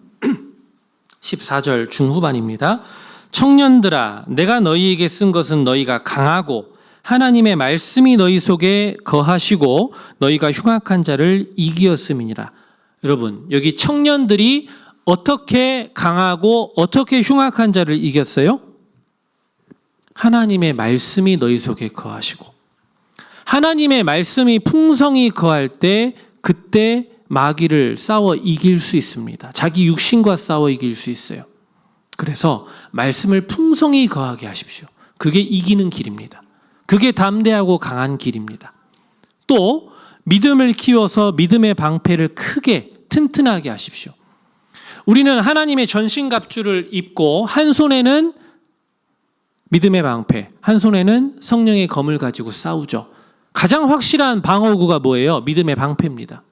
14절 중후반입니다. 청년들아, 내가 너희에게 쓴 것은 너희가 강하고 하나님의 말씀이 너희 속에 거하시고 너희가 흉악한 자를 이기었음이니라. 여러분, 여기 청년들이 어떻게 강하고 어떻게 흉악한 자를 이겼어요? 하나님의 말씀이 너희 속에 거하시고, 하나님의 말씀이 풍성히 거할 때 그때 마귀를 싸워 이길 수 있습니다. 자기 육신과 싸워 이길 수 있어요. 그래서 말씀을 풍성히 거하게 하십시오. 그게 이기는 길입니다. 그게 담대하고 강한 길입니다. 또 믿음을 키워서 믿음의 방패를 크게 튼튼하게 하십시오. 우리는 하나님의 전신갑주를 입고 한 손에는 믿음의 방패, 한 손에는 성령의 검을 가지고 싸우죠. 가장 확실한 방어구가 뭐예요? 믿음의 방패입니다.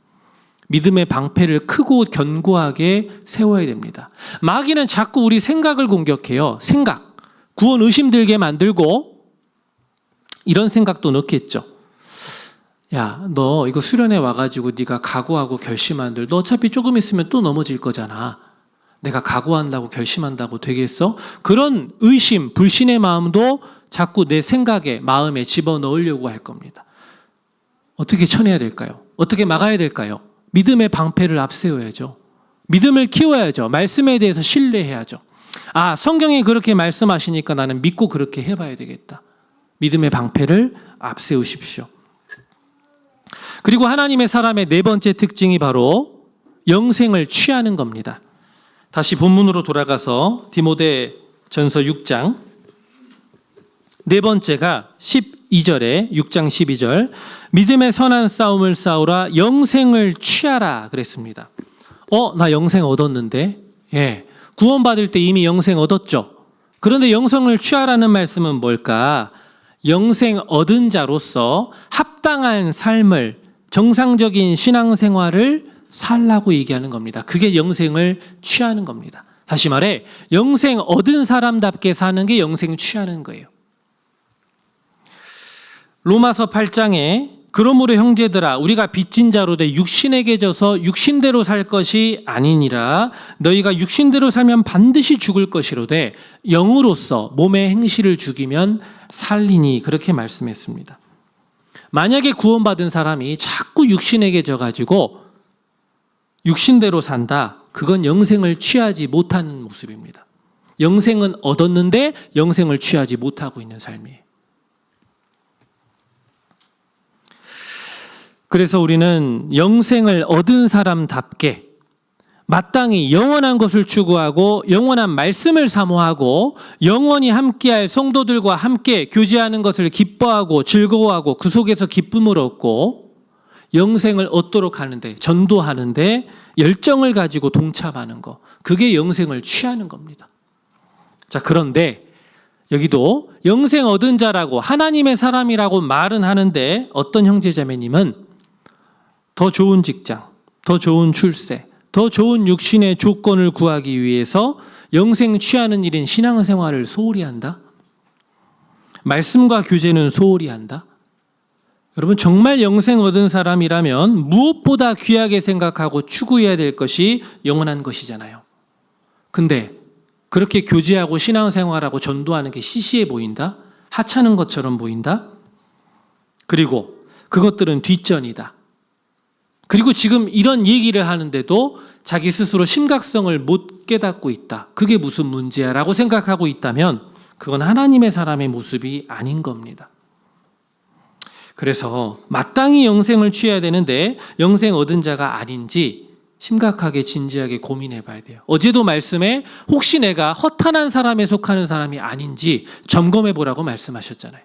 믿음의 방패를 크고 견고하게 세워야 됩니다. 마귀는 자꾸 우리 생각을 공격해요. 생각, 구원 의심 들게 만들고 이런 생각도 넣겠죠. 야, 너 이거 수련회 와가지고 네가 각오하고 결심한들 너 어차피 조금 있으면 또 넘어질 거잖아. 내가 각오한다고 결심한다고 되겠어? 그런 의심, 불신의 마음도 자꾸 내 생각에, 마음에 집어넣으려고 할 겁니다. 어떻게 쳐내야 될까요? 어떻게 막아야 될까요? 믿음의 방패를 앞세워야죠. 믿음을 키워야죠. 말씀에 대해서 신뢰해야죠. 아, 성경이 그렇게 말씀하시니까 나는 믿고 그렇게 해봐야 되겠다. 믿음의 방패를 앞세우십시오. 그리고 하나님의 사람의 네 번째 특징이 바로 영생을 취하는 겁니다. 다시 본문으로 돌아가서 디모데전서 6장 네 번째가 12절에 6장 12절 믿음의 선한 싸움을 싸우라 영생을 취하라 그랬습니다. 나 영생 얻었는데? 예, 구원받을 때 이미 영생 얻었죠. 그런데 영생을 취하라는 말씀은 뭘까? 영생 얻은 자로서 합당한 삶을, 정상적인 신앙생활을 살라고 얘기하는 겁니다. 그게 영생을 취하는 겁니다. 다시 말해 영생 얻은 사람답게 사는 게 영생 취하는 거예요. 로마서 8장에 그러므로 형제들아 우리가 빚진 자로 돼 육신에게 져서 육신대로 살 것이 아니니라. 너희가 육신대로 살면 반드시 죽을 것이로되 영으로서 몸의 행실을 죽이면 살리니, 그렇게 말씀했습니다. 만약에 구원받은 사람이 자꾸 육신에게 져가지고 육신대로 산다. 그건 영생을 취하지 못하는 모습입니다. 영생은 얻었는데 영생을 취하지 못하고 있는 삶이에요. 그래서 우리는 영생을 얻은 사람답게 마땅히 영원한 것을 추구하고 영원한 말씀을 사모하고 영원히 함께할 성도들과 함께 교제하는 것을 기뻐하고 즐거워하고 그 속에서 기쁨을 얻고 영생을 얻도록 하는데, 전도하는데 열정을 가지고 동참하는 것, 그게 영생을 취하는 겁니다. 자, 그런데 여기도 영생 얻은 자라고 하나님의 사람이라고 말은 하는데 어떤 형제자매님은 더 좋은 직장, 더 좋은 출세, 더 좋은 육신의 조건을 구하기 위해서 영생 취하는 일인 신앙생활을 소홀히 한다? 말씀과 교제는 소홀히 한다? 여러분, 정말 영생 얻은 사람이라면 무엇보다 귀하게 생각하고 추구해야 될 것이 영원한 것이잖아요. 근데 그렇게 교제하고 신앙생활하고 전도하는 게 시시해 보인다? 하찮은 것처럼 보인다? 그리고 그것들은 뒷전이다. 그리고 지금 이런 얘기를 하는데도 자기 스스로 심각성을 못 깨닫고 있다. 그게 무슨 문제야? 라고 생각하고 있다면 그건 하나님의 사람의 모습이 아닌 겁니다. 그래서 마땅히 영생을 취해야 되는데 영생 얻은 자가 아닌지 심각하게 진지하게 고민해 봐야 돼요. 어제도 말씀에 혹시 내가 허탄한 사람에 속하는 사람이 아닌지 점검해 보라고 말씀하셨잖아요.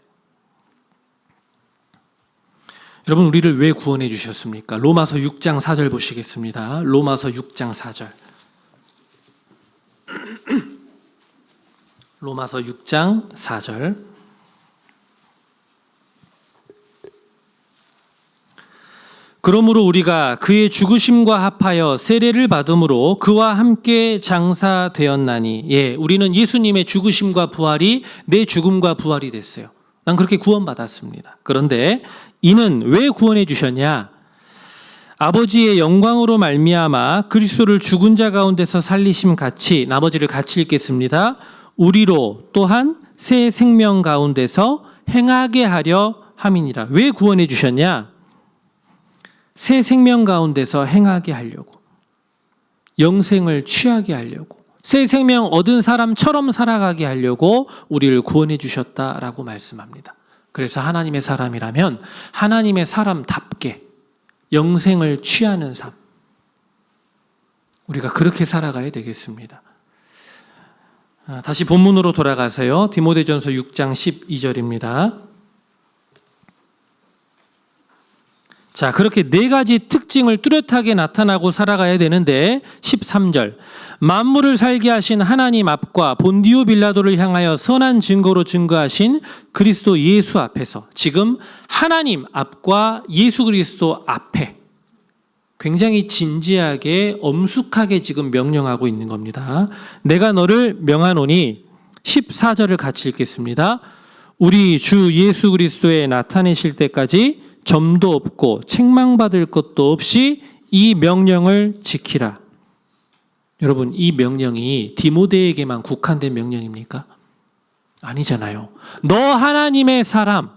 여러분, 우리를 왜 구원해 주셨습니까? 로마서 6장 4절 보시겠습니다. 로마서 6장 4절. 로마서 6장 4절. 그러므로 우리가 그의 죽으심과 합하여 세례를 받음으로 그와 함께 장사되었나니. 예, 우리는 예수님의 죽으심과 부활이 내 죽음과 부활이 됐어요. 난 그렇게 구원받았습니다. 그런데 이는 왜 구원해 주셨냐? 아버지의 영광으로 말미암아 그리스도를 죽은 자 가운데서 살리심 같이, 나머지를 같이 읽겠습니다. 우리로 또한 새 생명 가운데서 행하게 하려 함이니라. 왜 구원해 주셨냐? 새 생명 가운데서 행하게 하려고, 영생을 취하게 하려고, 새 생명 얻은 사람처럼 살아가게 하려고 우리를 구원해 주셨다라고 말씀합니다. 그래서 하나님의 사람이라면 하나님의 사람답게 영생을 취하는 삶, 우리가 그렇게 살아가야 되겠습니다. 다시 본문으로 돌아가세요. 디모데전서 6장 12절입니다. 자, 그렇게 네 가지 특징을 뚜렷하게 나타나고 살아가야 되는데 13절, 만물을 살게 하신 하나님 앞과 본디오 빌라도를 향하여 선한 증거로 증거하신 그리스도 예수 앞에서, 지금 하나님 앞과 예수 그리스도 앞에 굉장히 진지하게 엄숙하게 지금 명령하고 있는 겁니다. 내가 너를 명하노니, 14절을 같이 읽겠습니다. 우리 주 예수 그리스도에 나타내실 때까지 점도 없고 책망받을 것도 없이 이 명령을 지키라. 여러분, 이 명령이 디모데에게만 국한된 명령입니까? 아니잖아요. 너 하나님의 사람,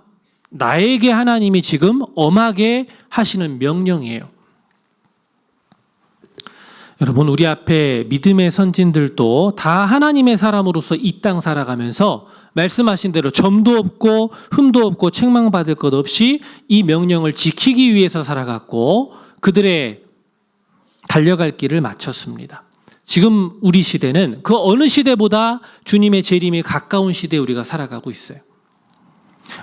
나에게 하나님이 지금 엄하게 하시는 명령이에요. 여러분, 우리 앞에 믿음의 선진들도 다 하나님의 사람으로서 이 땅 살아가면서 말씀하신 대로 점도 없고 흠도 없고 책망받을 것 없이 이 명령을 지키기 위해서 살아갔고 그들의 달려갈 길을 마쳤습니다. 지금 우리 시대는 그 어느 시대보다 주님의 재림이 가까운 시대에 우리가 살아가고 있어요.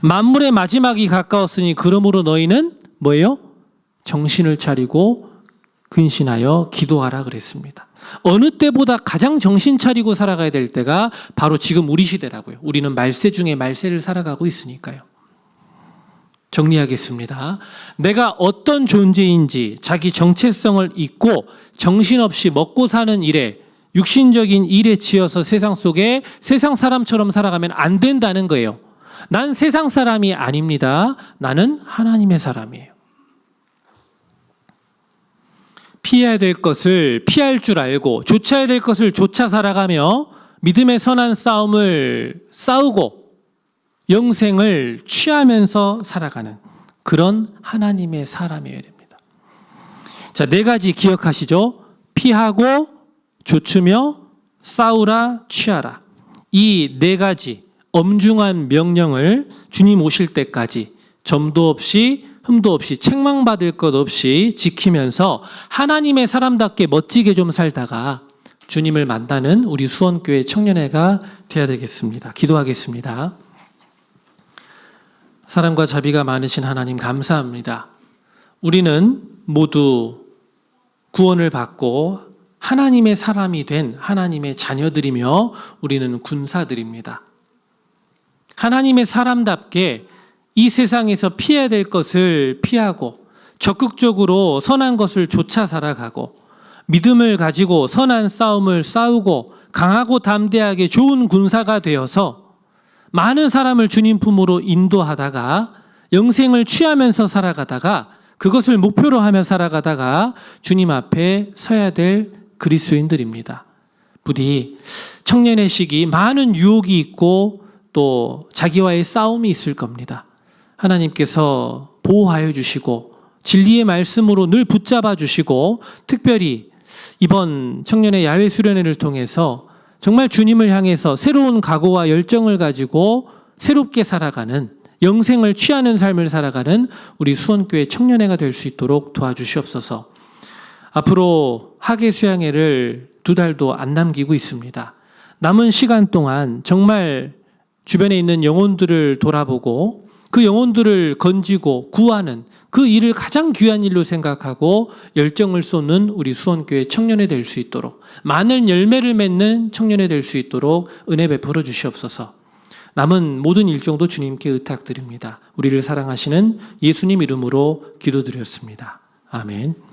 만물의 마지막이 가까웠으니 그러므로 너희는 뭐예요? 정신을 차리고 근신하여 기도하라 그랬습니다. 어느 때보다 가장 정신 차리고 살아가야 될 때가 바로 지금 우리 시대라고요. 우리는 말세 중에 말세를 살아가고 있으니까요. 정리하겠습니다. 내가 어떤 존재인지 자기 정체성을 잊고 정신없이 먹고 사는 일에, 육신적인 일에 치여서 세상 속에 세상 사람처럼 살아가면 안 된다는 거예요. 난 세상 사람이 아닙니다. 나는 하나님의 사람이에요. 피해야 될 것을 피할 줄 알고 좇아야 될 것을 좇아 살아가며 믿음의 선한 싸움을 싸우고 영생을 취하면서 살아가는 그런 하나님의 사람이어야 됩니다. 자, 4가지 기억하시죠? 피하고, 조추며, 싸우라, 취하라. 이 4가지 엄중한 명령을 주님 오실 때까지 점도 없이 흠도 없이 책망받을 것 없이 지키면서 하나님의 사람답게 멋지게 좀 살다가 주님을 만나는 우리 수원교회 청년회가 되어야 되겠습니다. 기도하겠습니다. 사랑과 자비가 많으신 하나님 감사합니다. 우리는 모두 구원을 받고 하나님의 사람이 된 하나님의 자녀들이며 우리는 군사들입니다. 하나님의 사람답게 이 세상에서 피해야 될 것을 피하고 적극적으로 선한 것을 좇아 살아가고 믿음을 가지고 선한 싸움을 싸우고 강하고 담대하게 좋은 군사가 되어서 많은 사람을 주님 품으로 인도하다가 영생을 취하면서 살아가다가 그것을 목표로 하며 살아가다가 주님 앞에 서야 될 그리스도인들입니다. 부디 청년의 시기 많은 유혹이 있고 또 자기와의 싸움이 있을 겁니다. 하나님께서 보호하여 주시고 진리의 말씀으로 늘 붙잡아 주시고 특별히 이번 청년의 야외 수련회를 통해서 정말 주님을 향해서 새로운 각오와 열정을 가지고 새롭게 살아가는 영생을 취하는 삶을 살아가는 우리 수원교회 청년회가 될 수 있도록 도와주시옵소서. 앞으로 학예 수양회를 2달도 안 남기고 있습니다. 남은 시간 동안 정말 주변에 있는 영혼들을 돌아보고 그 영혼들을 건지고 구하는 그 일을 가장 귀한 일로 생각하고 열정을 쏟는 우리 수원교회 청년회 될 수 있도록 많은 열매를 맺는 청년회 될 수 있도록 은혜 베풀어 주시옵소서. 남은 모든 일정도 주님께 의탁드립니다. 우리를 사랑하시는 예수님 이름으로 기도드렸습니다. 아멘.